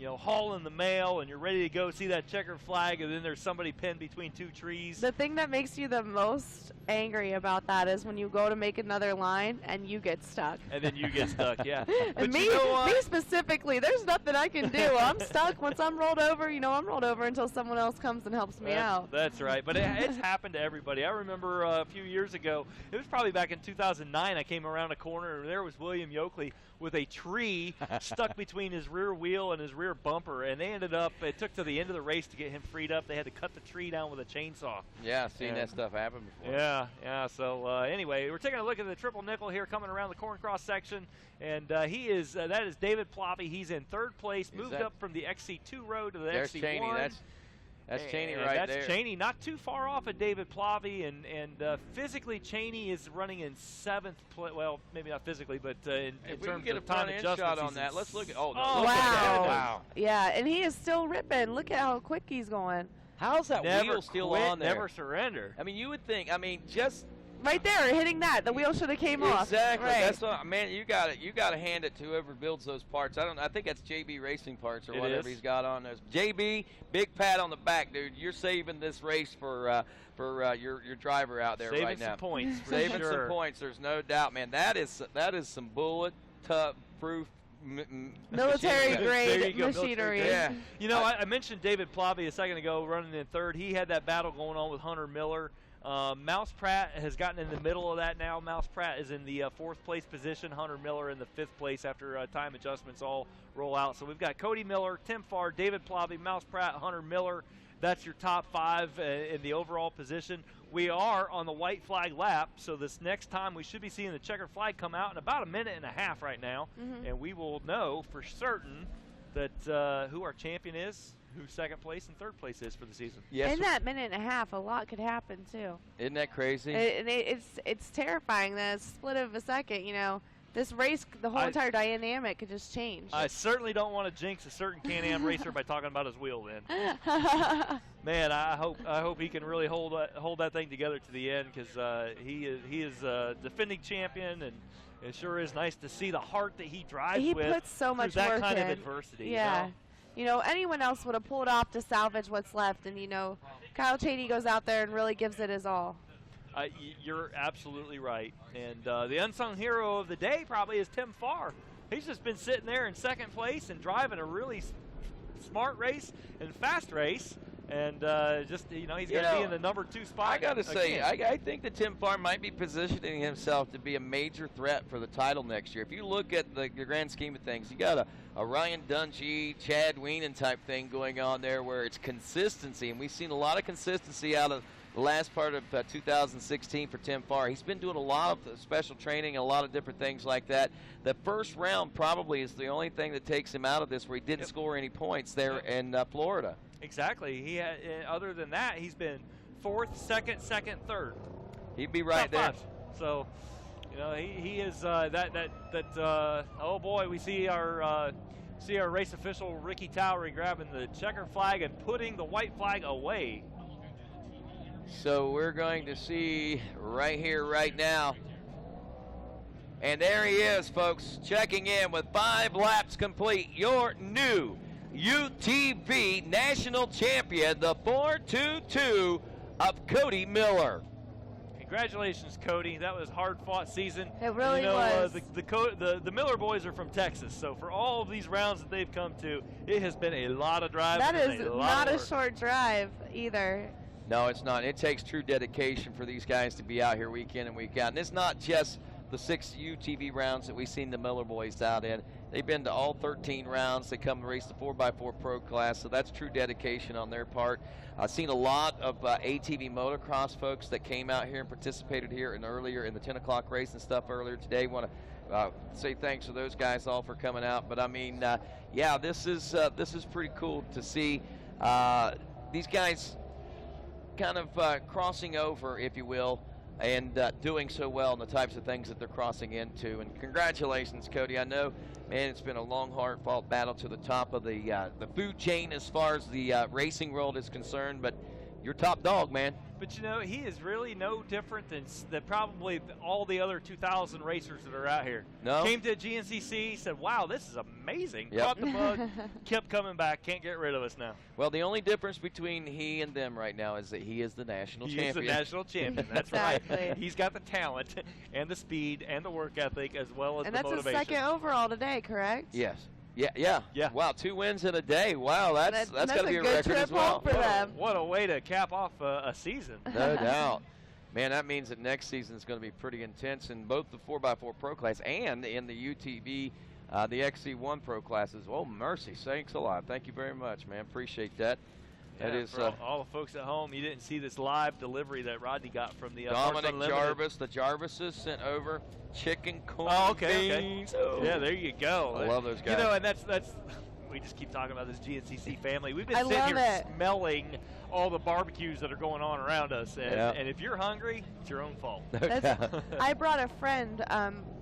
hauling the mail and you're ready to go see that checkered flag, and then there's somebody pinned between 2 trees. The thing that makes you the most angry about that is when you go to make another line and you get stuck. And then you get stuck, yeah. And me specifically, there's nothing I can do. I'm stuck. Once I'm rolled over, I'm rolled over until someone else comes and helps me out. That's right. But it's happened to everybody. I remember a few years ago, it was probably back in 2009, I came around a corner and there was William Yoakley with a tree stuck between his rear wheel and his rear bumper, and they ended up, it took to the end of the race to get him freed up. They had to cut the tree down with a chainsaw. Yeah, I've seen that stuff happen before. Yeah. So anyway, we're taking a look at the triple nickel here coming around the corn cross section, and that is David Ploppy. He's in 3rd place, moved up from the XC2 road to the XC1. Cheney. That's Cheney right there. That's Cheney, not too far off of David Ploppy, and physically Cheney is running in 7th place. Well, maybe not physically, but in terms of time adjustments, shot on that. Let's look at. Wow! Wow! Yeah, and he is still ripping. Look at how quick he's going. How's that wheel still on there? Never surrender. I mean, you would think. I mean, just. Right there, hitting that. The wheel should have came off. Exactly. Right. That's what, man. You got it. You got to hand it to whoever builds those parts. I think that's JB Racing Parts or whatever he's got on those. JB, big pat on the back, dude. You're saving this race for your driver out there right now. Saving some points. Saving some points. There's no doubt, man. That is some bullet-proof. Military grade machinery. Yeah. I mentioned David Ploppy a second ago running in 3rd. He had that battle going on with Hunter Miller. Mouse Pratt has gotten in the middle of that now. Mouse Pratt is in the 4th place position. Hunter Miller in the 5th place after time adjustments all roll out. So we've got Cody Miller, Tim Farr, David Plobby, Mouse Pratt, Hunter Miller. That's your top 5 in the overall position. We are on the white flag lap, so this next time we should be seeing the checkered flag come out in about a minute and a half right now, and we will know for certain that who our champion is, who 2nd place and 3rd place is for the season. Yes. In that minute and a half, a lot could happen too. Isn't that crazy? It's terrifying. The split of a second, you know. This race, the whole entire dynamic could just change. I certainly don't want to jinx a certain Can-Am racer by talking about his wheel then. Man, I hope he can really hold that thing together to the end, because he is a defending champion, and it sure is nice to see the heart that he drives with. He puts so much that work kind in. of adversity. Yeah. You know, anyone else would have pulled off to salvage what's left, and, you know, Kyle Cheney goes out there and really gives it his all. You're absolutely right. And the unsung hero of the day probably is Tim Farr. He's just been sitting there in 2nd place and driving a really smart race and fast race. And just, you know, he's going to be in the number 2 spot. I got to say, I think that Tim Farr might be positioning himself to be a major threat for the title next year. If you look at the grand scheme of things, you got a Ryan Dungey, Chad Wienen type thing going on there where it's consistency. And we've seen a lot of consistency out of the last part of 2016 for Tim Farr. He's been doing a lot of special training and a lot of different things like that. The first round probably is the only thing that takes him out of this, where he didn't score any points there in Florida. Exactly. He had, other than that, he's been 4th, 2nd, 3rd. He'd be right there. 5. So, you know, he is oh boy, we see our race official Ricky Towery grabbing the checker flag and putting the white flag away. So we're going to see right here, right now. And there he is, folks, checking in with 5 laps complete. Your new UTV national champion, the 422 of Cody Miller. Congratulations, Cody. That was a hard-fought season. It really was. The Miller boys are from Texas, so for all of these rounds that they've come to, it has been a lot of driving. That is not a short drive either. No, it's not. It takes true dedication for these guys to be out here week in and week out. And it's not just the 6 UTV rounds that we've seen the Miller boys out in. They've been to all 13 rounds. They come to race the 4x4 Pro class, so that's true dedication on their part. I've seen a lot of ATV motocross folks that came out here and participated here and earlier in the 10 o'clock race and stuff earlier today. Want to say thanks to those guys all for coming out. But I mean, yeah, this is pretty cool to see these guys kind of crossing over, if you will, and doing so well in the types of things that they're crossing into. And congratulations, Cody. I know, man, it's been a long, hard-fought battle to the top of the food chain as far as the racing world is concerned, but you're top dog, man. But, you know, he is really no different than probably all the other 2,000 racers that are out here. No. Came to GNCC, said, wow, this is amazing. Yep. Caught the bug, kept coming back, can't get rid of us now. Well, the only difference between he and them right now is that he is the national champion. He is the national champion, that's Exactly. right. He's got the talent and the speed and the work ethic as well as And the that's motivation. his 2nd overall today, correct? Yes. Yeah. Wow, 2 wins in a day. Wow, that's got to be a good record trip as well. home for them. What a way to cap off a season. No doubt. Man, that means that next season is going to be pretty intense in both the 4x4 Pro class and in the UTV, the XC1 Pro classes. Oh, mercy. Thanks a lot. Thank you very much, man. Appreciate that. Yeah, that is for all the folks at home, you didn't see this live delivery that Rodney got from the Dominic Jarvis. The Jarvises sent over chicken corn beans. Oh. Yeah, there you go. I love those guys. You know, and that's we just keep talking about this GNCC family. We've been I sitting love here it. smelling all the barbecues that are going on around us, and if you're hungry, it's your own fault. I brought a friend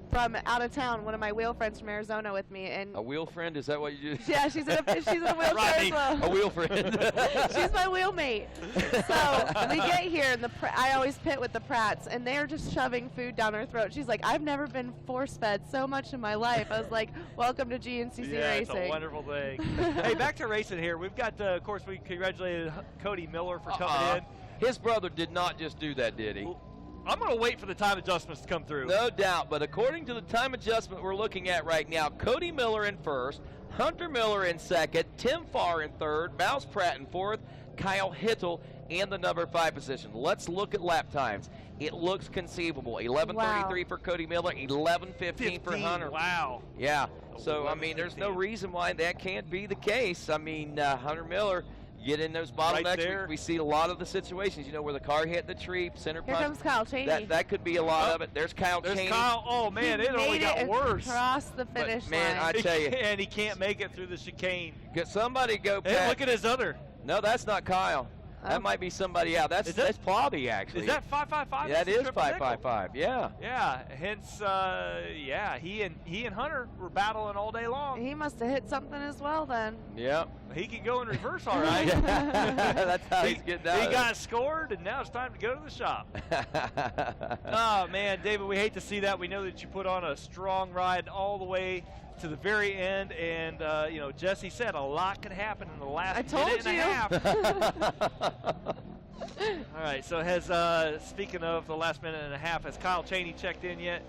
from out of town, one of my wheel friends from Arizona with me, and A wheel friend? Is that what you do? yeah, she's in a wheelchair as well. A wheel friend. She's my wheel mate. So we get here, and I always pit with the Pratts, and they're just shoving food down her throat. She's like, I've never been force-fed so much in my life. I was like, welcome to GNCC yeah, Racing. It's a wonderful thing. Hey, back to racing here. We've got, of course, we congratulated Cody Miller for coming in. His brother did not just do that, did he? I'm going to wait for the time adjustments to come through. No doubt, but according to the time adjustment we're looking at right now, Cody Miller in first, Hunter Miller in second, Tim Farr in third, Mouse Pratt in fourth, Kyle Hittel in the number 5 position. Let's look at lap times. It looks conceivable. 11:33 for Cody Miller, 11:15 for Hunter. Wow. Yeah. So, I mean, there's no reason why that can't be the case. I mean, Hunter Miller, get in those bottlenecks. Right there. We see a lot of the situations, you know, where the car hit the tree, center Here punch. comes Kyle Cheney. That could be a lot of it. There's Kyle There's Cheney. Kyle. Oh, man, it only Made got it worse. across the finish man, line. I tell you. And he can't make it through the chicane. Get somebody go Hey, past. look at his other. No, that's not Kyle. That might be somebody else. That's Plobby, actually. Is that 555? That is Triple nickel? 555. Yeah. Yeah. Hence, yeah, he and Hunter were battling all day long. He must have hit something as well then. Yeah. He could go in reverse, all right. That's how he's getting out. He got scored, and now it's time to go to the shop. Oh man, David, we hate to see that. We know that you put on a strong ride all the way to the very end, and you know, Jesse said a lot could happen in the last minute and a half. All right, so has speaking of the last minute and a half, has Kyle Cheney checked in yet?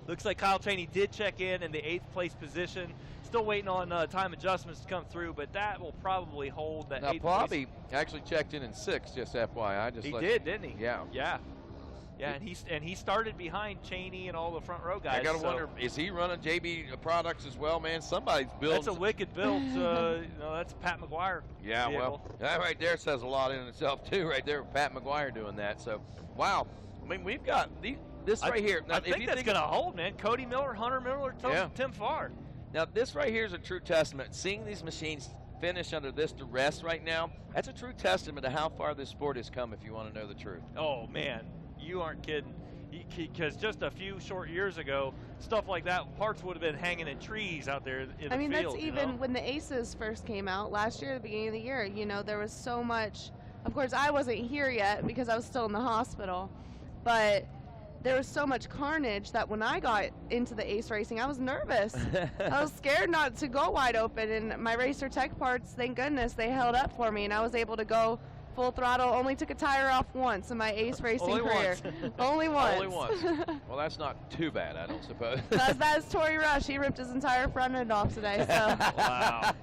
Looks like Kyle Cheney did check in the 8th place position. Still waiting on time adjustments to come through, but that will probably hold that 8th Now, place. Plobby actually checked in 6th, just FYI. He did, didn't he? Yeah. Yeah. Yeah, and he started behind Cheney and all the front row guys. I gotta wonder, is he running JB products as well, man? Somebody's building. That's a wicked build. You know, that's Pat McGuire. Yeah, vehicle. well, that right there says a lot in itself too, right there. Pat McGuire doing that. So, wow. I mean, we've got this right here. Now, I think that's going to hold, man. Cody Miller, Hunter Miller, Tim Farr. Now, this right here is a true testament. Seeing these machines finish under this duress right now, that's a true testament to how far this sport has come, if you want to know the truth. Oh, man. You aren't kidding. Because just a few short years ago, stuff like that, parts would have been hanging in trees out there in the field. I mean, that's you even know? when the Aces first came out last year, at the beginning of the year, you know, there was so much. Of course, I wasn't here yet because I was still in the hospital, but there was so much carnage that when I got into the Ace racing, I was nervous. I was scared not to go wide open, and my Racer Tech parts, thank goodness, they held up for me, and I was able to go full throttle. Only took a tire off once in my Ace racing career. Only once. Only once. Well, that's not too bad, I don't suppose. That's Tory Rush. He ripped his entire front end off today. So. Wow.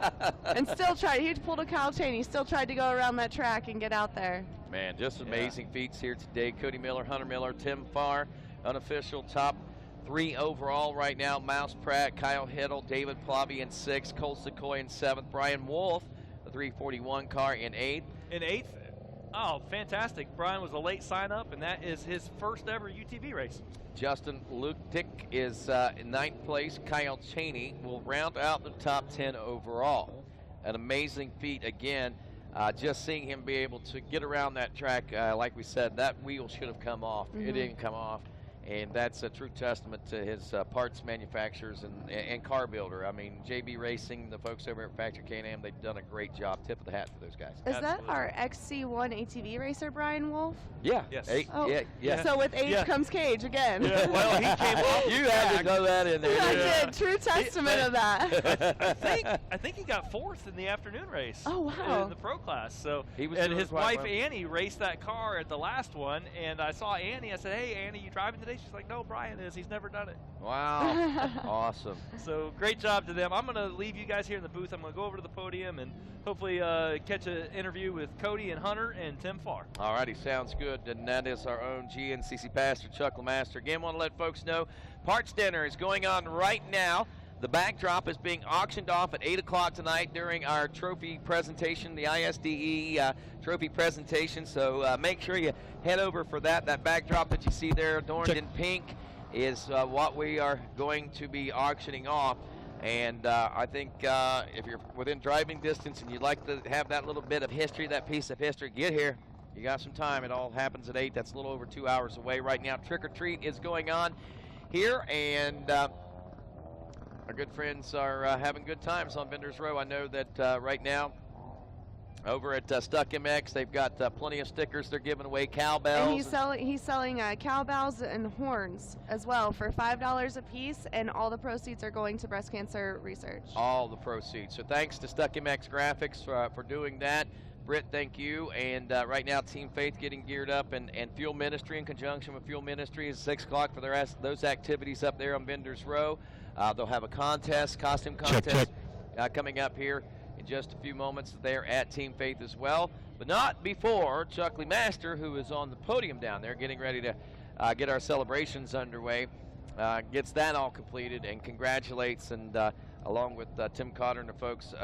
And still tried. He pulled a Kyle Cheney. Still tried to go around that track and get out there. Man, just amazing feats here today. Cody Miller, Hunter Miller, Tim Farr, unofficial top 3 overall right now. Mouse Pratt, Kyle Hiddle, David Plobby in 6th, Cole Sequoia in 7th, Brian Wolf, the 341 car in 8th. In 8th? Oh, fantastic. Brian was a late sign-up, and that is his first ever UTV race. Justin Luktik is in 9th place. Kyle Cheney will round out the top 10 overall. An amazing feat again. Just seeing him be able to get around that track, like we said, that wheel should have come off. It didn't come off. And that's a true testament to his parts manufacturers and car builder. I mean, JB Racing, the folks over at Factory Can-Am, they've done a great job. Tip of the hat for those guys. Is that our XC1 ATV racer, Brian Wolf? Yeah. Yes. Yeah. So with age comes Cage again. Yeah, well, he came off. You had to throw that in there. I did. True testament of that. I think he got 4th in the afternoon race. Oh, wow. In the pro class. So He was and doing his quite wife well. Annie raced that car at the last one, and I saw Annie. I said, "Hey, Annie, you driving today?" She's like, "No, Brian is. He's never done it." Wow. Awesome. So great job to them. I'm going to leave you guys here in the booth. I'm going to go over to the podium and hopefully catch an interview with Cody and Hunter and Tim Farr. All righty, sounds good. And that is our own GNCC pastor, Chuck LeMaster. Again, want to let folks know, Parts Dinner is going on right now. The backdrop is being auctioned off at 8 o'clock tonight during our trophy presentation, the ISDE trophy presentation. So make sure you head over for that. That backdrop that you see there adorned in pink is what we are going to be auctioning off. And I think if you're within driving distance and you'd like to have that little bit of history, that piece of history, get here. You got some time. It all happens at 8. That's a little over 2 hours away right now. Trick or Treat is going on here, and our good friends are having good times on Vendors Row. I know that right now over at Stuck MX, they've got plenty of stickers. They're giving away cowbells. And he's selling cowbells and horns as well for $5 a piece, and all the proceeds are going to breast cancer research. All the proceeds. So thanks to Stuck MX Graphics for doing that. Britt, thank you. And right now, Team Faith getting geared up, and Fuel Ministry in conjunction with Fuel Ministry is 6 o'clock for those activities up there on Vendors Row. They'll have a contest, costume contest coming up here in just a few moments there at Team Faith as well. But not before Chuck Lee Master, who is on the podium down there getting ready to get our celebrations underway, gets that all completed and congratulates, and along with Tim Cotter and the folks,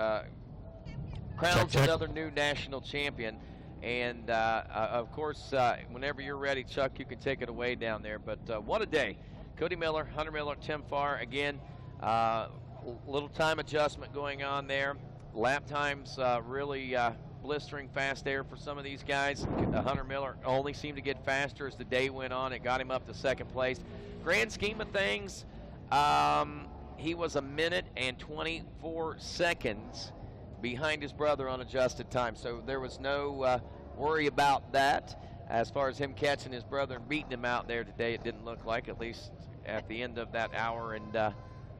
crowns another new national champion. And of course, whenever you're ready, Chuck, you can take it away down there. But what a day. Cody Miller, Hunter Miller, Tim Farr, again, little time adjustment going on there. Lap times really blistering fast there for some of these guys. Hunter Miller only seemed to get faster as the day went on. It got him up to second place. Grand scheme of things, he was 1 minute and 24 seconds behind his brother on adjusted time. So there was no worry about that. As far as him catching his brother and beating him out there today, it didn't look like, at least at the end of that hour. And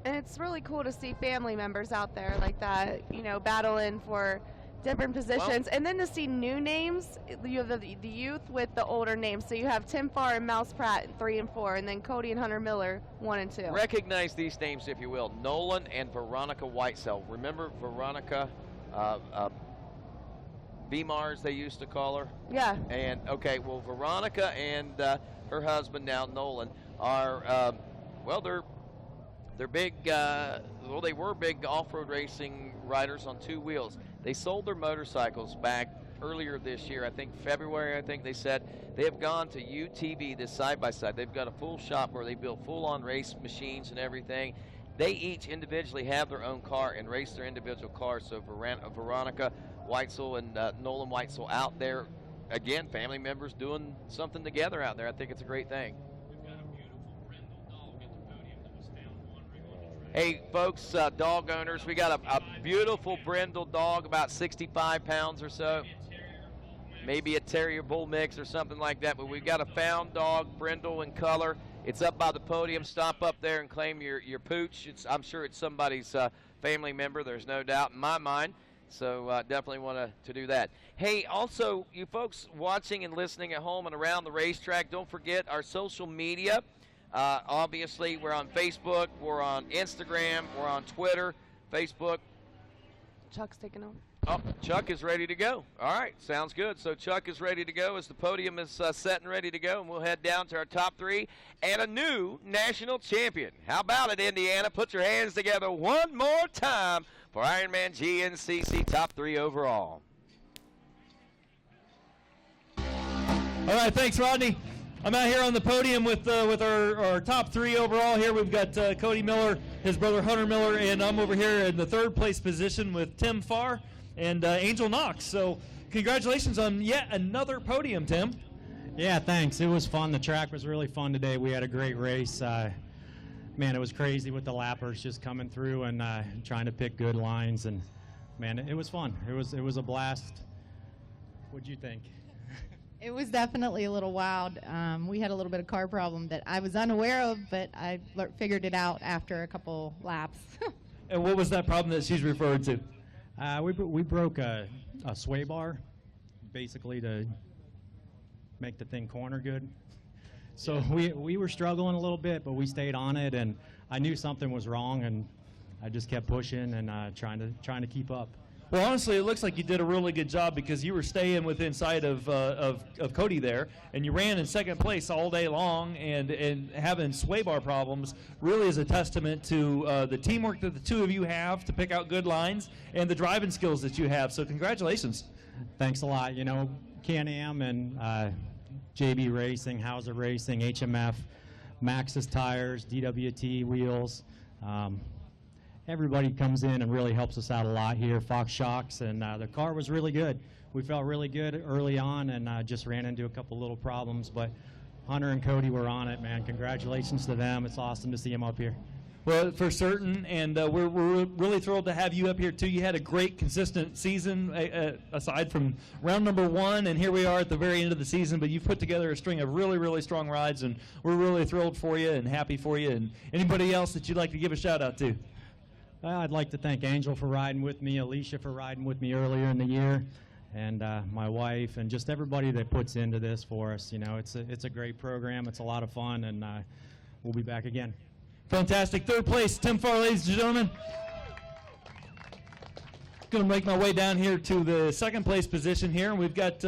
it's really cool to see family members out there like that, you know, battling for different positions. And then to see new names, you have the youth with the older names. So you have Tim Farr and Mouse Pratt 3 and 4, and then Cody and Hunter Miller 1 and 2. Recognize these names, if you will. Nolan and Veronica Whitesell. Remember Veronica V-Mars, they used to call her? Yeah. And, okay, well, Veronica and her husband now, Nolan, are, well, they're big, well, they were big off-road racing riders on 2 wheels. They sold their motorcycles back earlier this year, I think February, I think they said. They have gone to UTV, this side-by-side. They've got a full shop where they build full-on race machines and everything. They each individually have their own car and race their individual cars. So Veronica Whitesell and Nolan Whitesell out there, again, family members doing something together out there. I think it's a great thing. Hey, folks, dog owners, we got a beautiful brindle dog, about 65 pounds or so. Maybe a terrier bull mix or something like that, but we've got a found dog, brindle in color. It's up by the podium. Stop up there and claim your pooch. I'm sure it's somebody's family member. There's no doubt in my mind. So definitely want to do that. Hey, also, you folks watching and listening at home and around the racetrack, don't forget our social media. Obviously, we're on Facebook, we're on Instagram, we're on Twitter, Facebook. Chuck's taking over. Oh, Chuck is ready to go. All right, sounds good. So Chuck is ready to go as the podium is set and ready to go, and we'll head down to our top 3 and a new national champion. How about it, Indiana? Put your hands together one more time for Ironman GNCC top 3 overall. All right, thanks, Rodney. I'm out here on the podium with our top 3 overall here. We've got Cody Miller, his brother Hunter Miller, and I'm over here in the 3rd place position with Tim Farr and Angel Knox. So congratulations on yet another podium, Tim. Yeah, thanks. It was fun. The track was really fun today. We had a great race. Man, it was crazy with the lappers just coming through and trying to pick good lines. And, man, it was fun. It was a blast. What'd you think? It was definitely a little wild. We had a little bit of car problem that I was unaware of, but I figured it out after a couple laps. And what was that problem that she's referred to? We broke a sway bar, basically to make the thing corner good. So we were struggling a little bit, but we stayed on it, and I knew something was wrong, and I just kept pushing and trying to keep up. Well, honestly, it looks like you did a really good job because you were staying within sight of Cody there, and you ran in 2nd place all day long, and having sway bar problems really is a testament to the teamwork that the 2 of you have to pick out good lines and the driving skills that you have. So congratulations. Thanks a lot. You know, Can-Am and JB Racing, Hauser Racing, HMF, Maxxis tires, DWT wheels. Everybody comes in and really helps us out a lot here. Fox Shocks, and the car was really good. We felt really good early on, and just ran into a couple little problems, but Hunter and Cody were on it, man. Congratulations to them. It's awesome to see them up here. Well, for certain, and we're really thrilled to have you up here, too. You had a great, consistent season, aside from round number 1, and here we are at the very end of the season, but you've put together a string of really, really strong rides, and we're really thrilled for you and happy for you. And anybody else that you'd like to give a shout-out to? I'd like to thank Angel for riding with me, Alicia for riding with me earlier in the year, and my wife, and just everybody that puts into this for us. You know, it's a great program. It's a lot of fun, and we'll be back again. Fantastic. 3rd place, Tim Farr, ladies and gentlemen. Going to make my way down here to the second place position here, and we've got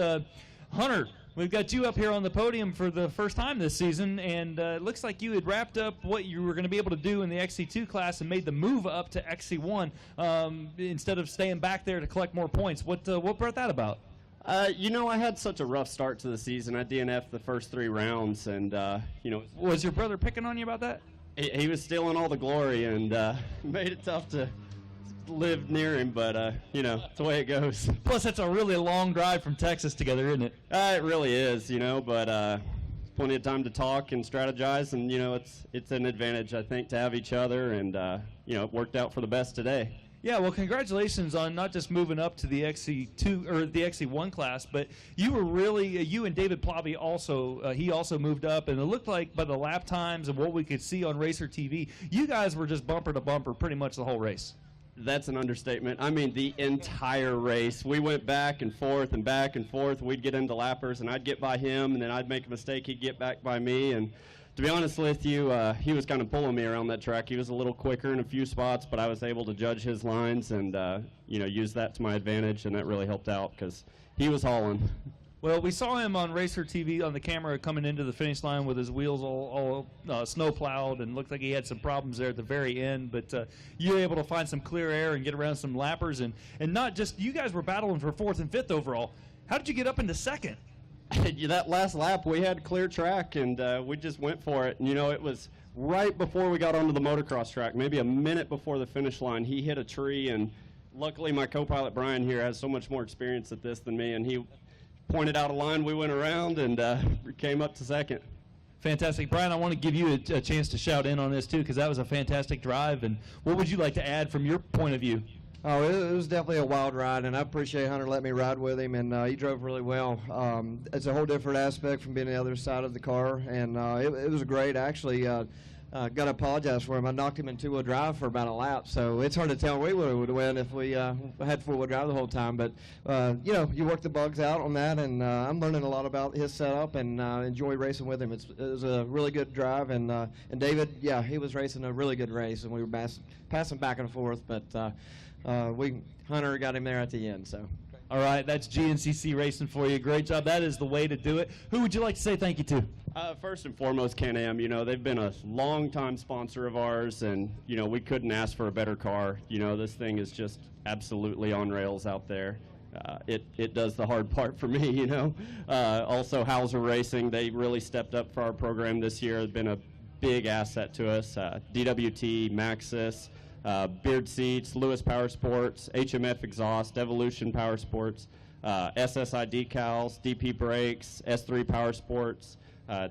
Hunter. We've got you up here on the podium for the first time this season, and it looks like you had wrapped up what you were going to be able to do in the XC2 class and made the move up to XC1 instead of staying back there to collect more points. What brought that about? You know, I had such a rough start to the season. I DNF'd the first 3 rounds, and, you know. Was your brother picking on you about that? He was stealing all the glory, and made it tough to live near him, but, you know, it's the way it goes. Plus, it's a really long drive from Texas together, isn't it? It really is, you know, but plenty of time to talk and strategize, and, you know, it's an advantage, I think, to have each other, and, you know, it worked out for the best today. Yeah, well, congratulations on not just moving up to the XC2 or the XC1 class, but you were really you and David Plavy also. He also moved up, and it looked like by the lap times and what we could see on RacerTV, you guys were just bumper to bumper pretty much the whole race. That's an understatement. I mean, the entire race. We went back and forth and back and forth. We'd get into lappers, and I'd get by him, and then I'd make a mistake. He'd get back by me, and to be honest with you, he was kind of pulling me around that track. He was a little quicker in a few spots, but I was able to judge his lines and, you know, use that to my advantage, and that really helped out because he was hauling. Well, we saw him on RacerTV on the camera coming into the finish line with his wheels all snow plowed, and looked like he had some problems there at the very end. But you were able to find some clear air and get around some lappers, and not just you guys were battling for 4th and 5th overall. How did you get up into 2nd? That last lap, we had clear track, and we just went for it. And, you know, it was right before we got onto the motocross track, maybe a minute before the finish line. He hit a tree, and luckily my co-pilot Brian here has so much more experience at this than me, and he pointed out a line. We went around and came up to 2nd. Fantastic. Brian, I want to give you a chance to shout in on this, too, because that was a fantastic drive. And what would you like to add from your point of view? Oh, it was definitely a wild ride, and I appreciate Hunter letting me ride with him, and he drove really well. It's a whole different aspect from being on the other side of the car, and it was great. Actually, got to apologize for him. I knocked him in 2-wheel drive for about a lap, so it's hard to tell we would win if we had 4-wheel drive the whole time. But, you know, you work the bugs out on that, and I'm learning a lot about his setup and enjoy racing with him. It was a really good drive, and David, yeah, he was racing a really good race, and we were passing back and forth, but Hunter got him there at the end. So. All right, that's GNCC Racing for you. Great job. That is the way to do it. Who would you like to say thank you to? First and foremost, Can-Am. You know, they've been a long-time sponsor of ours, and, you know, we couldn't ask for a better car. You know, this thing is just absolutely on rails out there. It does the hard part for me, you know. Also, Hauser Racing, they really stepped up for our program this year. It's been a big asset to us. DWT, Maxxis, Beard Seats, Lewis Power Sports, HMF Exhaust, Evolution Power Sports, SSI Decals, DP Brakes, S3 Power Sports,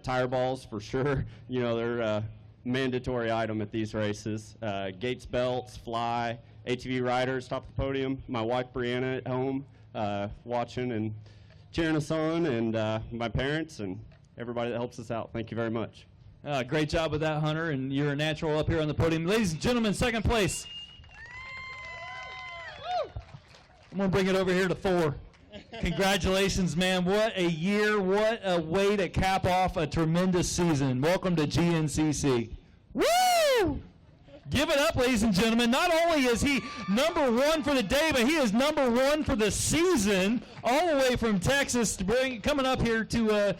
tire balls for sure. You know, they're a mandatory item at these races. Gates belts, Fly, ATV riders, top of the podium. My wife Brianna at home watching and cheering us on, and my parents and everybody that helps us out. Thank you very much. Great job with that, Hunter, and you're a natural up here on the podium. Ladies and gentlemen, 2nd place. I'm going to bring it over here to Thor. Congratulations, man. What a year. What a way to cap off a tremendous season. Welcome to GNCC. Woo! Give it up, ladies and gentlemen. Not only is he #1 for the day, but he is #1 for the season, all the way from Texas coming up here to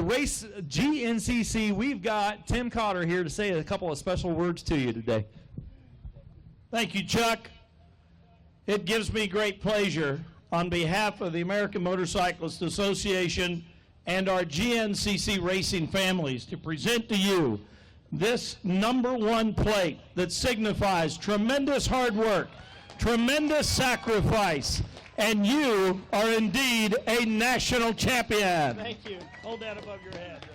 race GNCC. We've got Tim Cotter here to say a couple of special words to you today. Thank you, Chuck. It gives me great pleasure on behalf of the American Motorcyclist Association and our GNCC racing families to present to you this #1 plate that signifies tremendous hard work, tremendous sacrifice, and you are indeed a national champion. Thank you. Hold that above your head.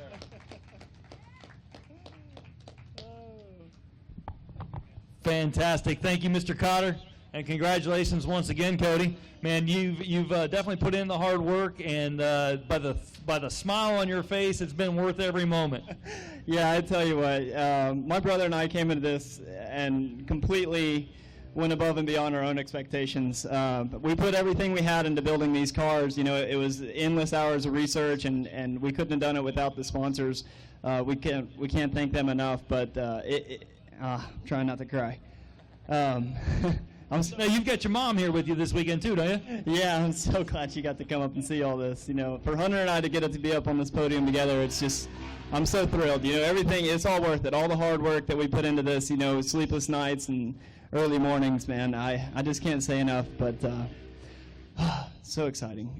Fantastic. Thank you, Mr. Cotter. And congratulations once again, Cody. Man, you've definitely put in the hard work, and by the smile on your face, it's been worth every moment. Yeah, I tell you what, my brother and I came into this and completely went above and beyond our own expectations. We put everything we had into building these cars. You know, it was endless hours of research, and we couldn't have done it without the sponsors. We can't thank them enough. But trying not to cry. Now you've got your mom here with you this weekend too, don't you? Yeah, I'm so glad she got to come up and see all this. You know, for Hunter and I to get it to be up on this podium together, it's just, I'm so thrilled. You know, everything, it's all worth it. All the hard work that we put into this, you know, sleepless nights and early mornings, man. I just can't say enough, but so exciting.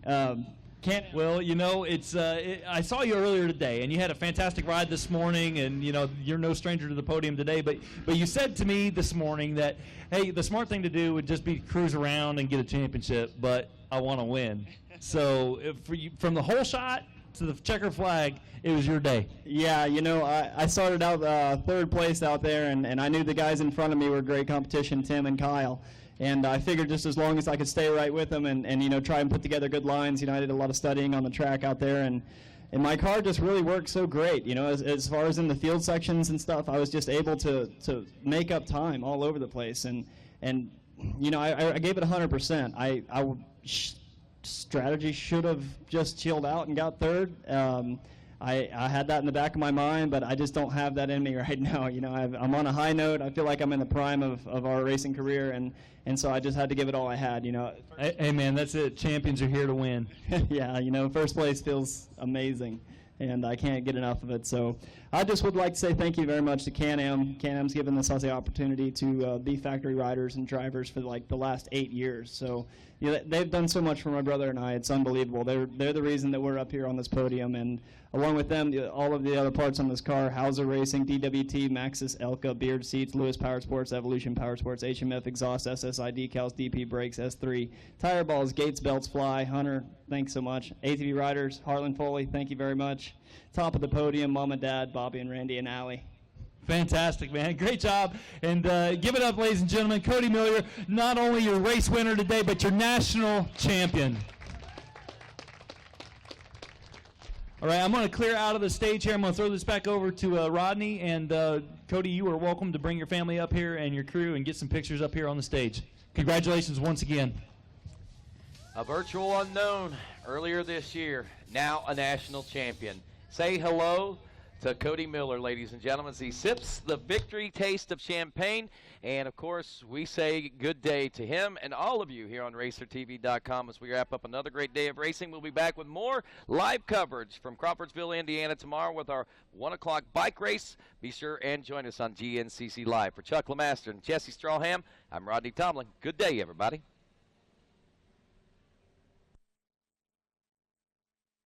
Well, you know, I saw you earlier today, and you had a fantastic ride this morning, and you know you're no stranger to the podium today. But you said to me this morning that, hey, the smart thing to do would just be to cruise around and get a championship, but I want to win. So for you, from the whole shot to the checker flag, it was your day. Yeah, you know, I started out third place out there, and I knew the guys in front of me were great competition, Tim and Kyle. And I figured just as long as I could stay right with them and you know, try and put together good lines, you know, I did a lot of studying on the track out there, and my car just really worked so great. You know, as far as in the field sections and stuff, I was just able to make up time all over the place. And you know, I gave it 100%. Strategy should have just chilled out and got third. I had that in the back of my mind, but I just don't have that in me right now. You know, I'm on a high note. I feel like I'm in the prime of our racing career, and so I just had to give it all I had, you know. Hey, man, that's it. Champions are here to win. Yeah, you know, first place feels amazing, and I can't get enough of it. So I just would like to say thank you very much to Can-Am. Can-Am's given us the opportunity to be factory riders and drivers for like the last 8 years. So you know, they've done so much for my brother and I. It's unbelievable. They're the reason that we're up here on this podium, and along with them, all of the other parts on this car: Hauser Racing, DWT, Maxxis, Elka, Beard Seats, Lewis Power Sports, Evolution Power Sports, HMF Exhaust, SSI Decals, DP Brakes, S3, Tire Balls, Gates, Belts, Fly. Hunter, thanks so much. ATV Riders, Harlan Foley, thank you very much. Top of the podium, Mom and Dad, Bobby and Randy and Allie. Fantastic, man. Great job. And give it up, ladies and gentlemen. Cody Miller, not only your race winner today, but your national champion. All right, I'm going to clear out of the stage here. I'm going to throw this back over to Rodney. And Cody, you are welcome to bring your family up here and your crew and get some pictures up here on the stage. Congratulations once again. A virtual unknown earlier this year, now a national champion. Say hello to Cody Miller, ladies and gentlemen, as he sips the victory taste of champagne. And, of course, we say good day to him and all of you here on RacerTV.com as we wrap up another great day of racing. We'll be back with more live coverage from Crawfordsville, Indiana tomorrow with our 1 o'clock bike race. Be sure and join us on GNCC Live. For Chuck LeMaster and Jesse Strawham, I'm Rodney Tomlin. Good day, everybody.